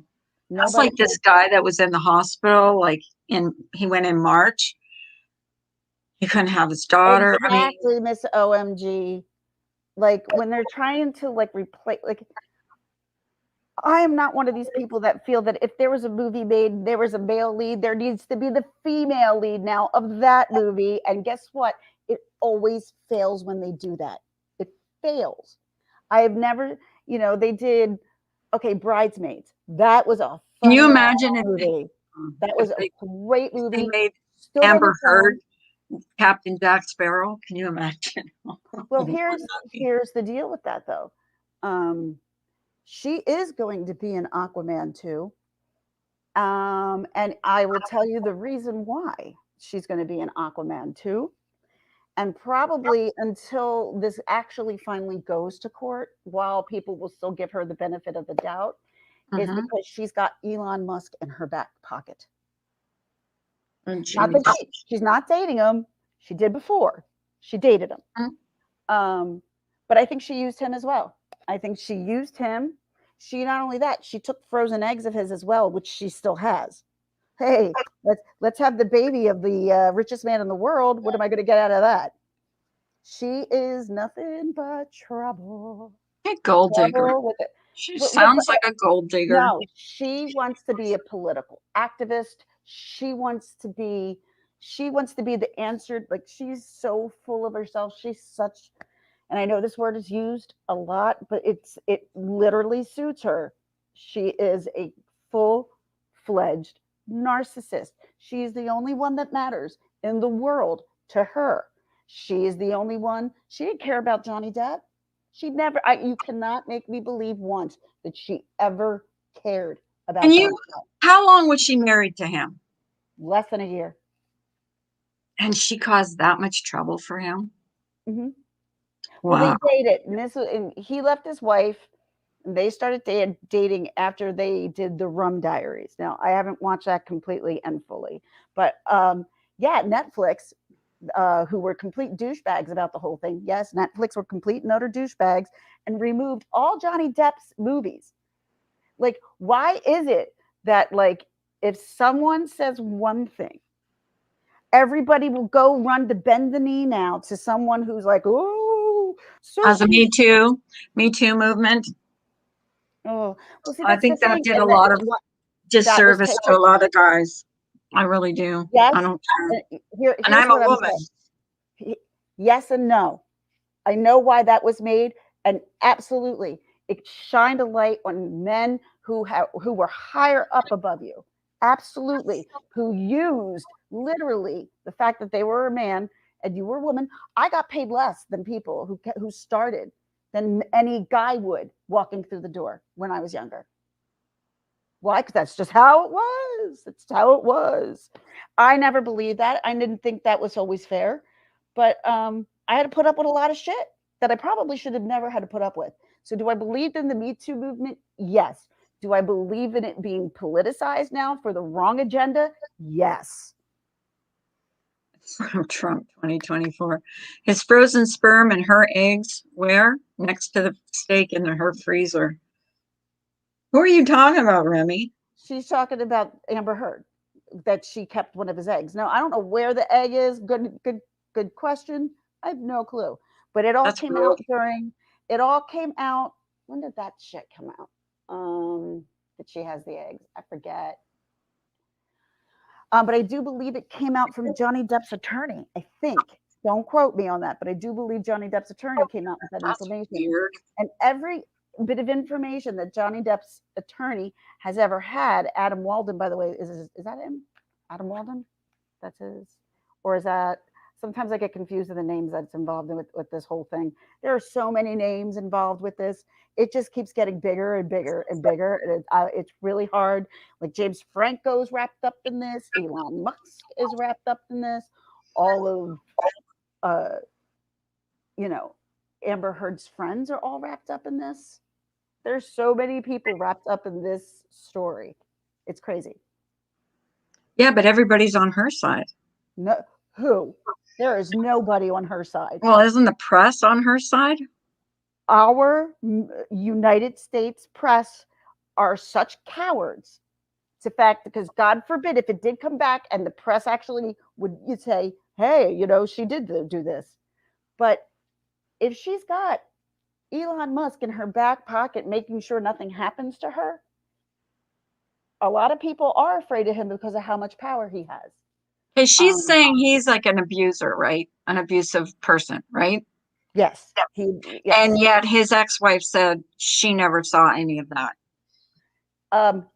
that's Nobody like this could. guy that was in the hospital. Like he went in March. He couldn't have his daughter. I mean, Exactly, Miss OMG. Like when they're trying to like replace, like I am not one of these people that feel that if there was a movie made, there was a male lead, there needs to be the female lead now of that movie. And guess what? It always fails when they do that. It fails. I have never, they did, okay, Bridesmaids. That was a can you funny ass imagine movie. That if was a they great if they movie. made Stood on Amber its Heard own. Captain Jack Sparrow? Can you imagine? Well, What would that be? here's the deal with that though. Um, she is going to be an Aquaman too. And I will tell you the reason why she's going to be an Aquaman too. And probably until this actually finally goes to court, while people will still give her the benefit of the doubt, is Mm-hmm. because she's got Elon Musk in her back pocket. Oh, Not geez. that she's not dating him. She did before. She dated him. Um, but I think she used him as well. I think she used him. She not only that, she took frozen eggs of his as well, which she still has. Hey, let's have the baby of the richest man in the world. What am I going to get out of that? She is nothing but trouble. A gold digger. Trouble with it. She sounds like a gold digger. No, she wants to be a political activist. She wants to be the answered. Like she's so full of herself. She's such, and I know this word is used a lot, but it literally suits her. She is a full-fledged narcissist. She's the only one that matters in the world to her. She is the only one. She didn't care about Johnny Depp. She never. You cannot make me believe once that she ever cared And about Johnny you, Depp. how long was she married to him? Less than a year. And she caused that much trouble for him? Hmm. Well, they Wow. dated, and he left his wife. And they started dating after they did the Rum Diaries. Now, I haven't watched that completely and fully, but yeah, Netflix, who were complete douchebags about the whole thing. Yes, Netflix were complete and utter douchebags and removed all Johnny Depp's movies. Like, why is it that like if someone says one thing, everybody will go run to bend the knee now to someone who's like, oh, As a so Me Too movement, oh, well, see, I that's the think that thing, did a and lot of that was disservice to taken. a lot of guys. I really do. I Yes, don't care. And here's I'm a what I'm woman. saying. Yes and no. I know why that was made, and absolutely, it shined a light on men who were higher up above you. Absolutely, who used literally the fact that they were a man and you were a woman. I got paid less than people who started than any guy would walking through the door when I was younger. Why? Because that's just how it was. It's how it was. I never believed that. I didn't think that was always fair, but I had to put up with a lot of shit that I probably should have never had to put up with. So, do I believe in the Me Too movement? Yes. Do I believe in it being politicized now for the wrong agenda? Yes. Trump 2024. His frozen sperm and her eggs where? Next to the steak in her freezer. Who are you talking about, Remy? She's talking about Amber Heard, that she kept one of his eggs. Now, I don't know where the egg is. Good question. I have no clue. But That's rude. it all came out. When did that shit come out? That she has the eggs. I forget. But I do believe it came out from Johnny Depp's attorney. I think. Don't quote me on that, but I do believe Johnny Depp's attorney came out with that That's information. weird. And bit of information that Johnny Depp's attorney has ever had, Adam Walden, by the way, is that him? Adam Walden? That's his? Or is that, sometimes I get confused with the names that's involved with this whole thing. There are so many names involved with this. It just keeps getting bigger and bigger and bigger. And it's really hard. Like James Franco's wrapped up in this. Elon Musk is wrapped up in this. All of, uh, you know, Amber Heard's friends are all wrapped up in this. There's so many people wrapped up in this story. It's crazy. Yeah, but everybody's on her side. No, who? There is nobody on her side. Well, isn't the press on her side? Our United States press are such cowards. It's a fact, because God forbid if it did come back and the press actually would say, hey, she did do this. But if she's got Elon Musk in her back pocket making sure nothing happens to her, a lot of people are afraid of him because of how much power he has. Because she's saying he's like an abuser, right? An abusive person, right? Yes. Yes. And yet his ex-wife said she never saw any of that.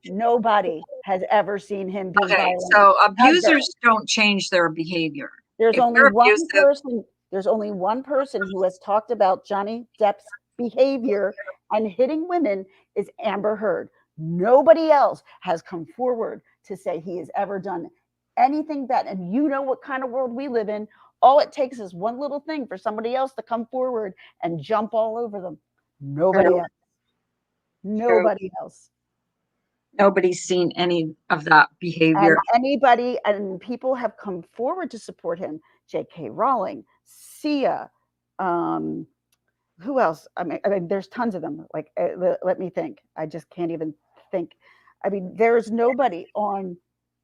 Nobody has ever seen him being violent. So abusers don't change their behavior. There's only one person. There's only one person who has talked about Johnny Depp's behavior and hitting women is Amber Heard. Nobody else has come forward to say he has ever done anything bad. And you know what kind of world we live in. All it takes is one little thing for somebody else to come forward and jump all over them. Nobody else. Nobody else. Nobody's seen any of that behavior. And people have come forward to support him. J.K. Rowling, Sia, who else? I mean, there's tons of them. Like, let me think. I just can't even think. I mean, there is nobody on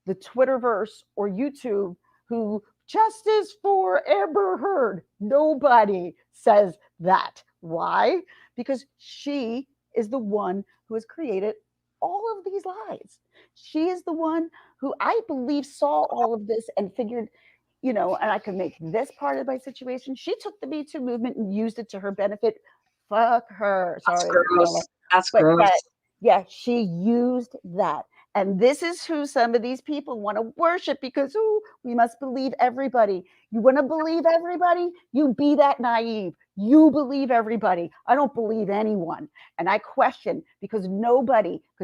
the Twitterverse or YouTube who justice for Amber Heard. Nobody says that. Why? Because she is the one who has created all of these lies. She is the one who I believe saw all of this and figured, and I could make this part of my situation. She took the Me Too movement and used it to her benefit. Fuck her. Sorry. That's gross. Yeah, she used that. And this is who some of these people want to worship because, we must believe everybody. You want to believe everybody? You be that naive. You believe everybody. I don't believe anyone. And I question because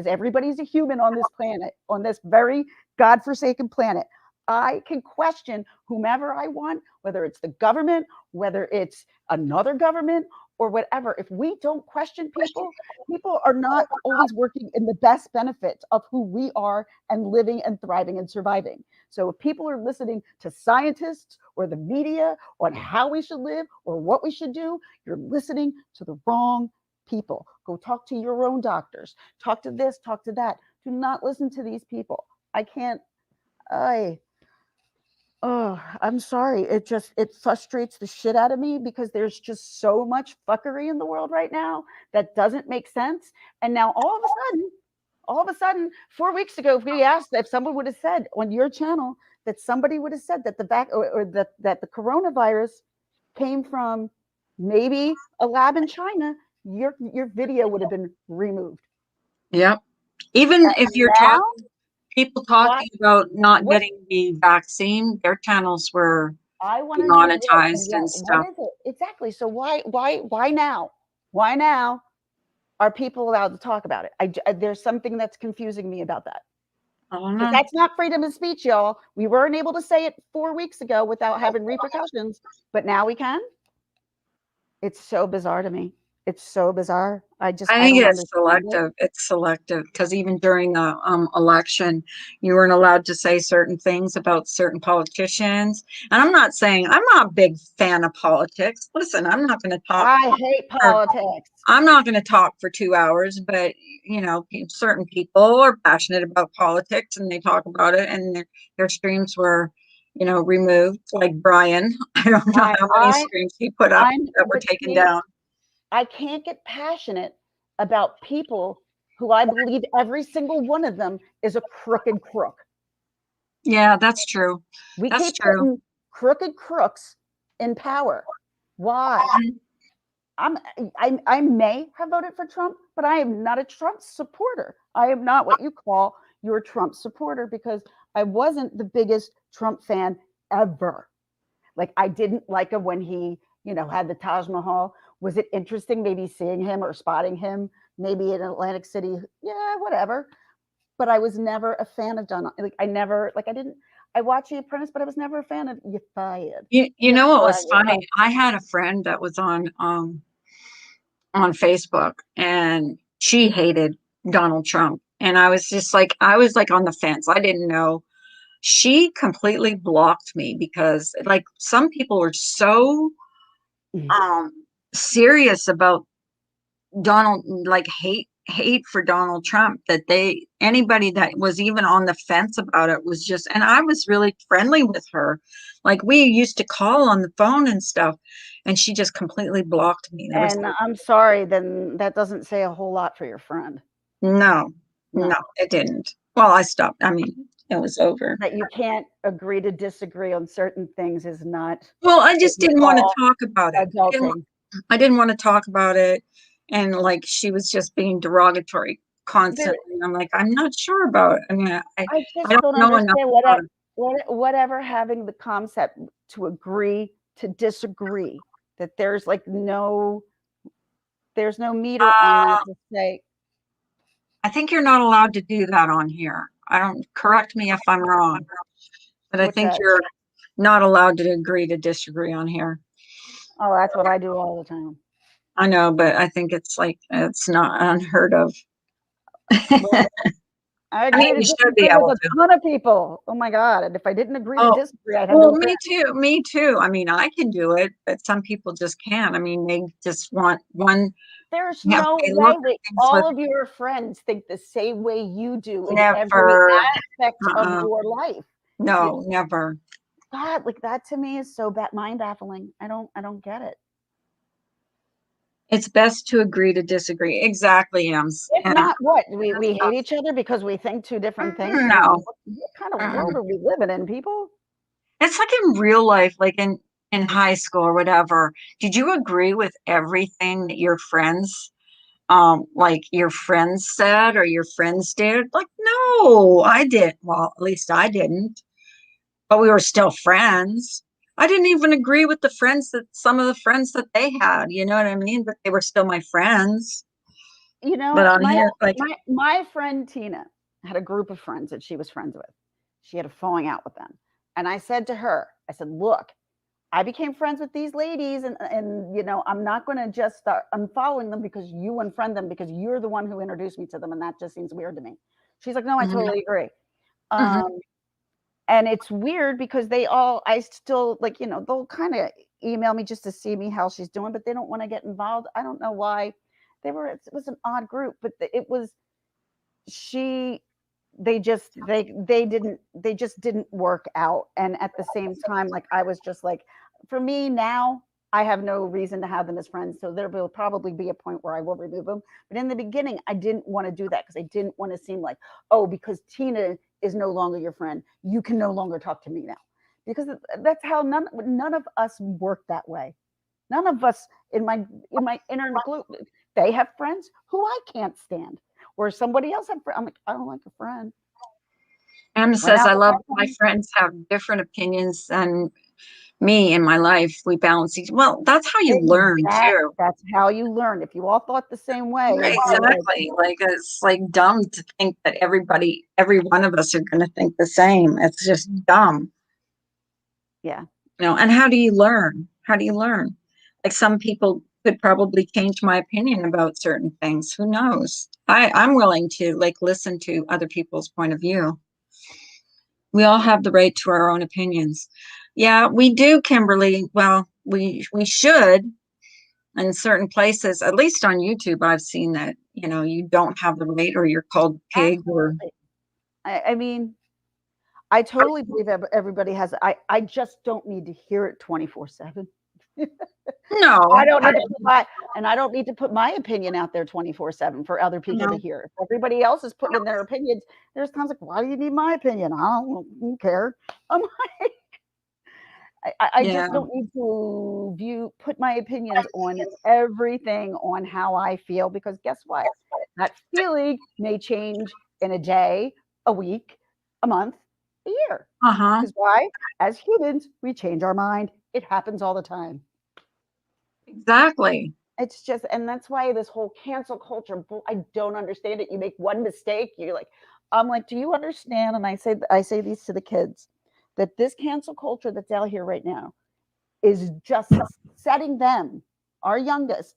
everybody's a human on this planet, on this very godforsaken planet. I can question whomever I want, whether it's the government, whether it's another government, or whatever. If we don't question people are not always working in the best benefit of who we are and living and thriving and surviving. So if people are listening to scientists or the media on how we should live or what we should do, you're listening to the wrong people. Go talk to your own doctors. Talk to this, talk to that. Do not listen to these people. I'm sorry. It frustrates the shit out of me because there's just so much fuckery in the world right now that doesn't make sense. And now all of a sudden, 4 weeks ago, if we asked if someone would have said on your channel that somebody would have said that that the coronavirus came from maybe a lab in China, your video would have been removed. Yep. Even if you're talking. People talking about not getting the vaccine, their channels were demonetized and stuff. What is it? Exactly. So why now? Why now are people allowed to talk about it? There's something that's confusing me about that. I don't know. That's not freedom of speech, y'all. We weren't able to say it 4 weeks ago without having repercussions, but now we can. It's so bizarre to me. It's so bizarre. I think it's selective. It's selective because even during the election, you weren't allowed to say certain things about certain politicians. And I'm not a big fan of politics. Listen, I'm not going to talk. I hate politics. I'm not going to talk for 2 hours, but certain people are passionate about politics and they talk about it, and their streams were, removed. Like Brian, I don't know how many streams he put up that were taken down. I can't get passionate about people who I believe every single one of them is a crooked crook. Yeah, that's true. We keep putting crooked crooks in power. Why? I may have voted for Trump, but I am not a Trump supporter. I am not what you call your Trump supporter because I wasn't the biggest Trump fan ever. Like I didn't like him when he, had the Taj Mahal. Was it interesting maybe seeing him or spotting him maybe in Atlantic City? Yeah, whatever. But I was never a fan of Donald. Like I never, like I didn't. I watched The Apprentice, but I was never a fan of You Fired. You You're know what was fired. funny? I had a friend that was on Facebook, and she hated Donald Trump. And I was like on the fence. I didn't know. She completely blocked me because like some people are so um serious about Donald, like hate for Donald Trump, that anybody that was even on the fence about it was just, and I was really friendly with her. Like we used to call on the phone and stuff, and she just completely blocked me. There was And I'm sorry, then that doesn't say a whole lot for your friend. no, no, No, it didn't. Well, I stopped. I mean, it was over. that you can't agree to disagree on certain things is not Well, I what just you didn't want to call talk about it. adulting. I didn't want to talk about it. And like she was just being derogatory There, constantly. And I'm like, I'm not sure about it. I mean, I I just don't don't know enough understand about it. whatever having the concept to agree to disagree. That there's no meter on that Uh, to say I think you're not allowed to do that on here. I don't, correct me if I'm wrong, but I what's think that. you're not allowed to agree to disagree on here. Oh, that's what I do all the time. I know, but I think it's like, it's not unheard of. Well, I I mean, agree to you should be disagree with able a to. ton of people. Oh my God. And if I didn't agree to Oh, disagree, I'd have well, no me friends. too. Me too. I mean, I can do it, but some people just can't. I mean, they just want one. There's Yeah, no they look way at that things with all of your friends think the same way you do in every never. aspect of Uh-uh. your life. You, No, never. God, like that to me is so mind baffling. I don't get it. It's best to agree to disagree. Exactly, Ems. If And not, what we hate each other because we think two different things. I mean, no, what kind of mm-mm. world are we living in, people? It's like in real life, like in high school or whatever. Did you agree with everything that your friends, like your friends said or your friends did? Like, no, I did. Well, at least I didn't. But we were still friends. I didn't even agree with the friends that some of the friends that they had. You know what I mean? But they were still my friends. You But know, on my here, like, my friend Tina had a group of friends that she was friends with. She had a falling out with them. And I said to her, I said, look, I became friends with these ladies and I'm not going to just start unfollowing them because you unfriend them because you're the one who introduced me to them and that just seems weird to me. She's like, no, I mhm, totally agree. mhm. Um, and it's weird because I still like, they'll kind of email me just to see me how she's doing, but they don't want to get involved. I don't know why. It was an odd group, but it was she they just didn't work out. And at the same time, like I was just like, for me now, I have no reason to have them as friends, so there will probably be a point where I will remove them. But in the beginning, I didn't want to do that because I didn't want to seem like, oh, because Tina is no longer your friend, you can no longer talk to me now, because that's how none of us work that way. None of us in my inner group, they have friends who I can't stand, or somebody else have. I'm like, I don't like a friend. Em Went says, out I with love my that my friend. friends have different opinions than me in my life. We balance each. Well, that's how you learn too. That's how you learn. If you all thought the same way, it'd be like, Exactly. Like it's like dumb to think that every one of us are going to think the same. It's just dumb. yeah, And how do you learn? How do you learn? Like some people could probably change my opinion about certain things. Who knows? I'm willing to like listen to other people's point of view. We all have the right to our own opinions. Yeah, we do, Kimberly. Well, we should in certain places, at least on YouTube, I've seen that, you don't have the right or you're called pig or absolutely. I mean, I totally believe everybody has. I just don't need to hear it 24/7. I no, don't need to put my and I don't need to put my opinion out there 24/7 for other people to no, hear. If everybody else is putting in their opinions, there's times like, why do you need my opinion? I don't care. I'm I yeah, just don't need to put my opinions on everything on how I feel because guess what? That feeling may change in a day, a week, a month, a year. Uh-huh. Because why? As humans, we change our mind. It happens all the time. Exactly. It's just, and that's why this whole cancel culture, I don't understand it. You make one mistake, you're like, I'm like, do you understand? And I say these to the kids, that this cancel culture that's out here right now is just setting them, our youngest,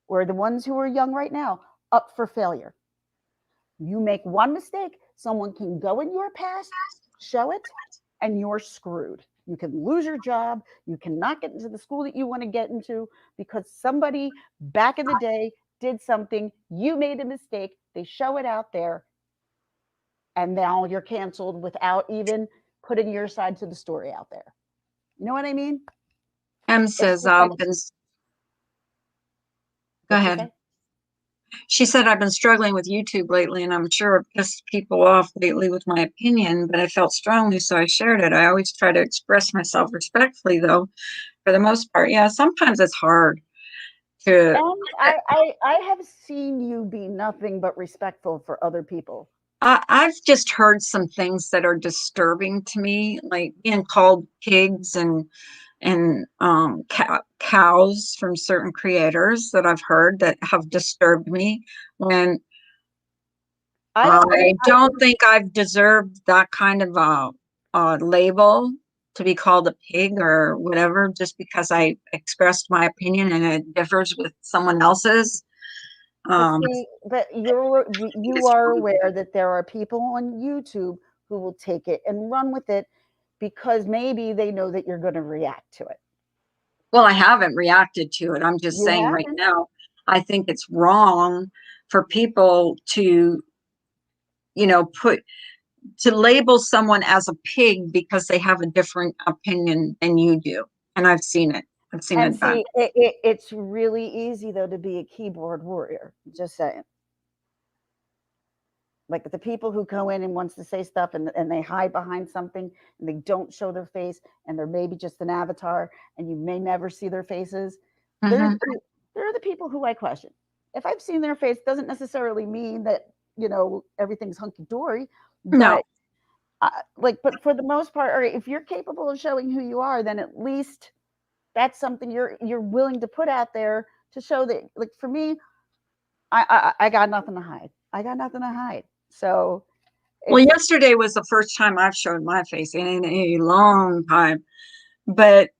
or the ones who are young right now, up for failure. You make one mistake, someone can go in your past, show it, and you're screwed. You can lose your job. You cannot get into the school that you want to get into because somebody back in the day did something. You made a mistake. They show it out there, and now you're canceled without even putting your side to the story out there. You know what I mean? Em It's says, just like, go what you ahead. say? She said, I've been struggling with YouTube lately, and I'm sure I've pissed people off lately with my opinion, but I felt strongly, so I shared it. I always try to express myself respectfully, though, for the most part. Yeah, sometimes it's hard to. And I have seen you be nothing but respectful for other people. I've just heard some things that are disturbing to me, like being called pigs and cows from certain creators that I've heard that have disturbed me when I don't think I don't think I've deserved that kind of label to be called a pig or whatever, just because I expressed my opinion and it differs with someone else's. But Um, see, but I think you it's are wrong. aware that there are people on YouTube who will take it and run with it because maybe they know that you're going to react to it. Well, I haven't reacted to it. I'm just You saying right haven't, now, I think it's wrong for people to, put to label someone as a pig because they have a different opinion than you do. And I've seen it. I've seen and it done. see, it's really easy though to be a keyboard warrior. Just saying, like the people who go in and wants to say stuff and they hide behind something and they don't show their face and they're maybe just an avatar and you may never see their faces. They're Hmm. they're the people who I question. If I've seen their face, doesn't necessarily mean that everything's hunky dory, No. but but for the most part, or if you're capable of showing who you are, then at least that's something you're willing to put out there to show that. Like for me, I got nothing to hide. I got nothing to hide. So Well, it's yesterday was the first time I've showed my face in a long time. But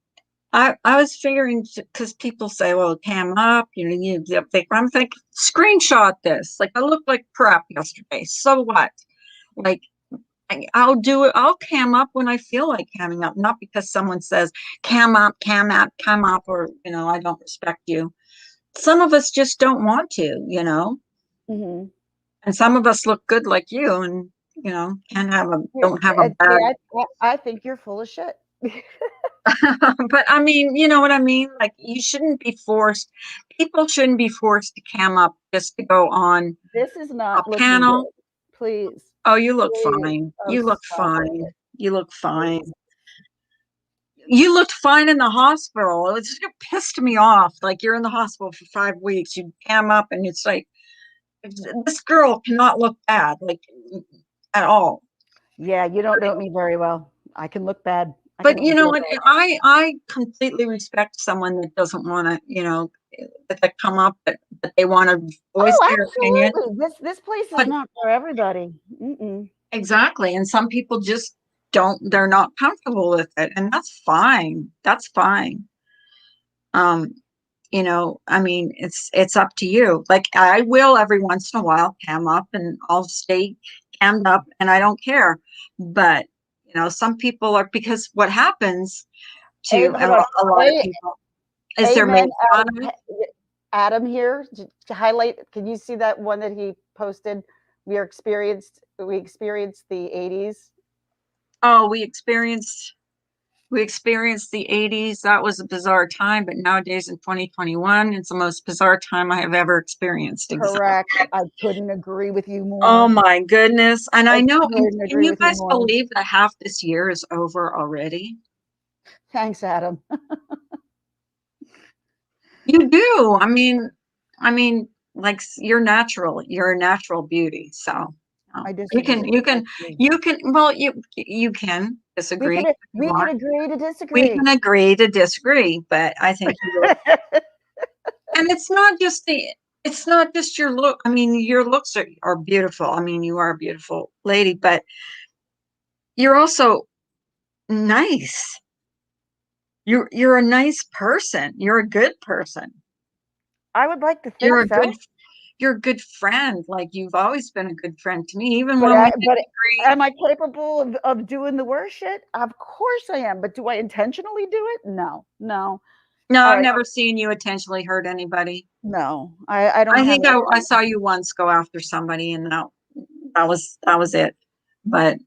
I was figuring because people say, well, cam up, I'm thinking, screenshot this. Like, I looked like crap yesterday. So what? Like, I'll do it. I'll cam up when I feel like camming up, not because someone says cam up, or, I don't respect you. Some of us just don't want to. mhm. And some of us look good like you and, don't have a See, bad. I think you're full of shit. But I mean, you know what I mean? Like, you shouldn't be forced. People shouldn't be forced to cam up just to go on This is a not looking panel. good. Please, Oh, you look please. fine. Oh, You look stop fine. it. You look fine. Please. You looked fine in the hospital. It just pissed me off. Like, you're in the hospital for 5 weeks. You cam up and it's like, this girl cannot look bad, like, at all. Yeah, you don't know me very well. I can look bad. I But can you look know real what? bad. I completely respect someone that doesn't want to, that they come up, that they want to voice Oh, their opinion. absolutely. This place is But not for everybody. Mm-mm. exactly, and some people just don't. They're not comfortable with it, and that's fine. That's fine. Um, I mean, it's up to you. Like, I will every once in a while cam up, and I'll stay cammed up, and I don't care. But some people are, because what happens to Hold on. a lot of people is they're made Amen. fun of. Adam here to highlight. Can you see that one that he posted? We experienced the 80s. Oh, we experienced the 80s. That was a bizarre time, but nowadays in 2021, it's the most bizarre time I have ever experienced. Exactly. Correct. I couldn't agree with you Oh more. my goodness. And I I know, and couldn't can agree you with you guys more. believe that half this year is over already? Thanks, Adam. You do. I mean, like you're natural. You're a natural beauty. So I you can, disagree. you I can, agree. you can. Well, you can disagree if you We could want. agree to We disagree. can agree to disagree, but I think you look, and it's not just your look. I mean, your looks are beautiful. I mean, you are a beautiful lady, but you're also nice. You're a nice person. You're a good person. I would like to think You're a good so, you're a good friend. Like you've always been a good friend to me, even when we but didn't agree. am I capable of doing the worst shit? Of course I am, but do I intentionally do it? No, no. No, All I've right, never seen you intentionally hurt anybody. no, I don't I have think that. I saw you once go after somebody, and that was it. But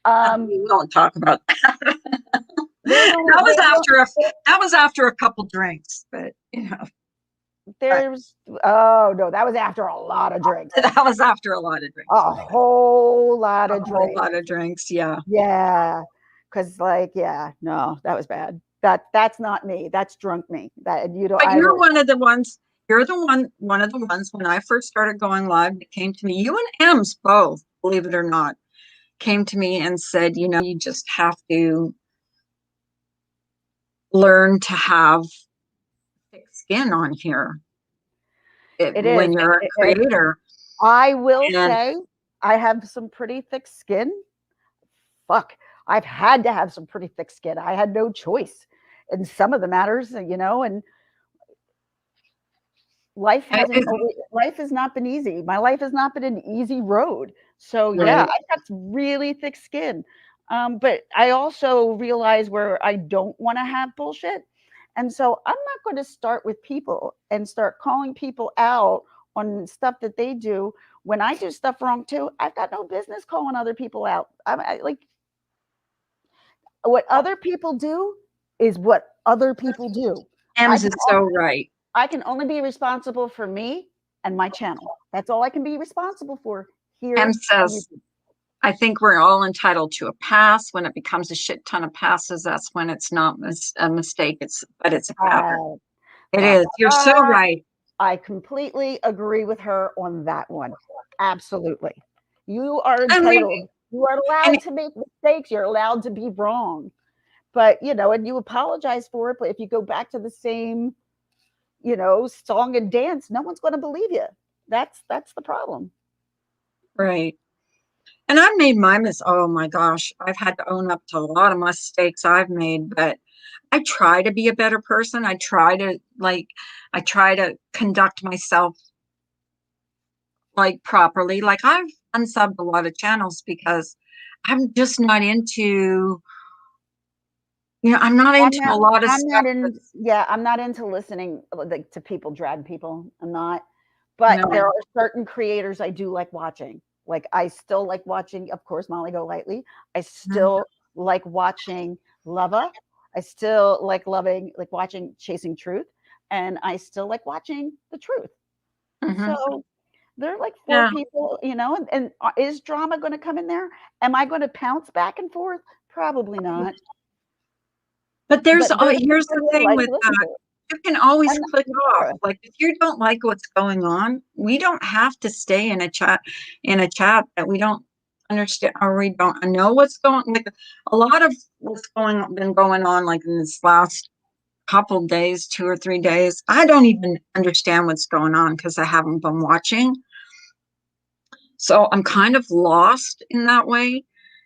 Um, we won't talk about that. there's only That was after a couple drinks, but but there's oh no, that was after a lot of drinks, that was after a lot of drinks. a whole lot A of whole drinks. lot of drinks, yeah. Yeah, because like yeah, no, that was bad. That's not me. That's drunk me. That you know, But I you're don't. one of the ones. You're the one of the ones when I first started going live that came to me. You and Ems both, believe it or not, came to me and said, you just have to learn to have thick skin on here It is. when you're a creator. I will And say I have some pretty thick skin. Fuck, I've had to have some pretty thick skin. I had no choice in some of the matters, and life has not been easy. My life has not been an easy road. So yeah, right, I've got really thick skin. But I also realize where I don't want to have bullshit. And so I'm not going to start with people and start calling people out on stuff that they do when I do stuff wrong too. I've got no business calling other people out. Like what other people do is what other people do. I Ems can is so right. I can only be responsible for me and my channel. That's all I can be responsible for here Ems on says, YouTube. I think we're all entitled to a pass. When it becomes a shit ton of passes, that's when it's not a mistake. It's a pattern. Uh, It bah, is. bah, You're so bah. right. I completely agree with her on that one. Absolutely. You are And we entitled. You are and allowed to make mistakes. You're allowed to be wrong. But, and you apologize for it. But if you go back to the same, song and dance, no one's going to believe you. That's the problem. right. And I've made oh my gosh, I've had to own up to a lot of mistakes I've made, but I try to be a better person. I try to conduct myself like properly. Like I've unsubbed a lot of channels because I'm just not into, I'm not I'm into a not. lot of I'm not stuff in. that's, Yeah, I'm not into listening like to people drag people. I'm not. But no. there are certain creators I do like watching. Like I still like watching, of course, Molly Go Lightly. I still like watching Lava. I still like watching Chasing Truth, and I still like watching The Truth. Mm-hmm. So there are like four Yeah. people, and is drama going to come in there? Am I going to pounce back and forth? Probably not. But But there's here's people the who thing like with to listen to it. you can always And click off. Laura, Like if you don't like what's going on, we don't have to stay in a chat that we don't understand or we don't know what's going. Like a lot of what's been going on like in this last couple days, 2 or 3 days. I don't even understand what's going on because I haven't been watching. So I'm kind of lost in that way.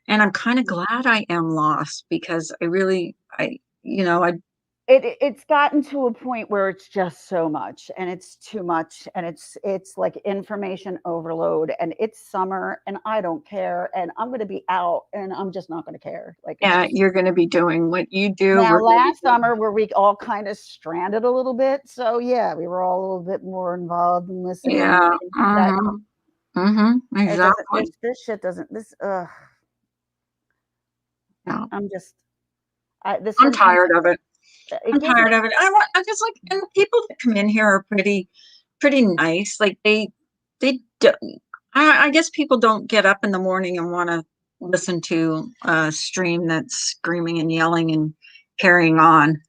And I'm kind of glad I am lost because I it's gotten to a point where it's just so much and it's too much and it's like information overload and it's summer and I don't care and I'm going to be out and I'm just not going to care. Like it's yeah, just you're going to be doing what you do. now We're going to be last summer where we all kind of stranded a little bit. So yeah, we were all a little bit more involved and listening and yeah. things like that. It doesn't Exactly. this shit doesn't this Yeah. I'm just this I'm sometimes tired of it. it I'm gives me tired of it. I just like, and the people that come in here are pretty nice. Like they do, I guess people don't get up in the morning and want to listen to a stream that's screaming and yelling and carrying on.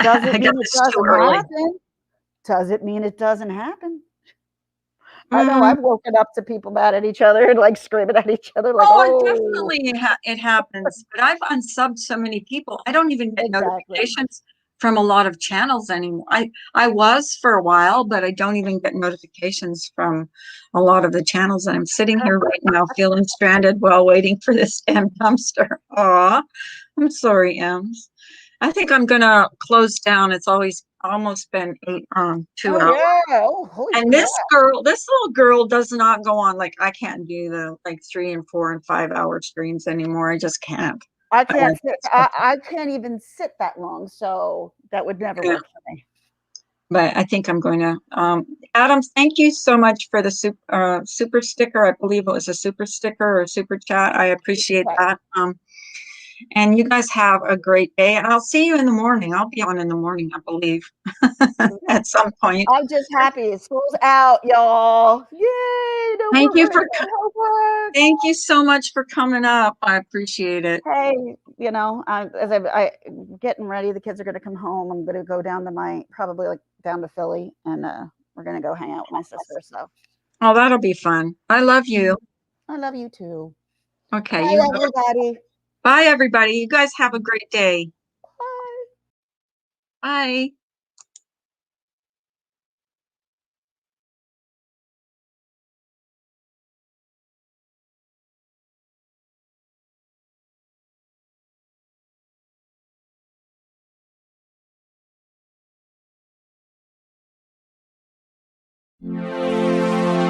I doesn't guess mean it it's too doesn't early. happen. Does it mean it doesn't happen? I know Mm. I've woken up to people mad at each other and like screaming at each other, like, Oh, it oh, definitely it happens, but I've unsubbed so many people. I don't even get exactly. notifications from a lot of channels anymore. I was for a while, but I don't even get notifications from a lot of the channels. And I'm sitting here right now feeling stranded while waiting for this damn dumpster. Aw, I'm sorry, Ems. I think I'm gonna close down. It's always almost been 2 hours. Oh yeah. Oh, holy And crap. this little girl does not go on. Like I can't do the like 3 and 4 and 5 hour streams anymore. I just can't. I I like can't sit. this. I can't even sit that long, so that would never Yeah, work for me. but I think I'm going to. Adam, thank you so much for the super sticker. I believe it was a super sticker or super chat. I appreciate Okay. that. And you guys have a great day. And I'll see you in the morning. I'll be on in the morning, I believe, at some point. I'm just happy. School's out, y'all. Yay! No Thank more you brain homework. thank you so much for coming up. I appreciate it. Hey, you know, as I getting ready, the kids are going to come home. I'm going to go down to probably like down to Philly, and we're going to go hang out with my sister. So Oh, that'll be fun. I love you. I love you too. Okay, Bye, everybody. bye everybody. You guys have a great day. Bye. Bye.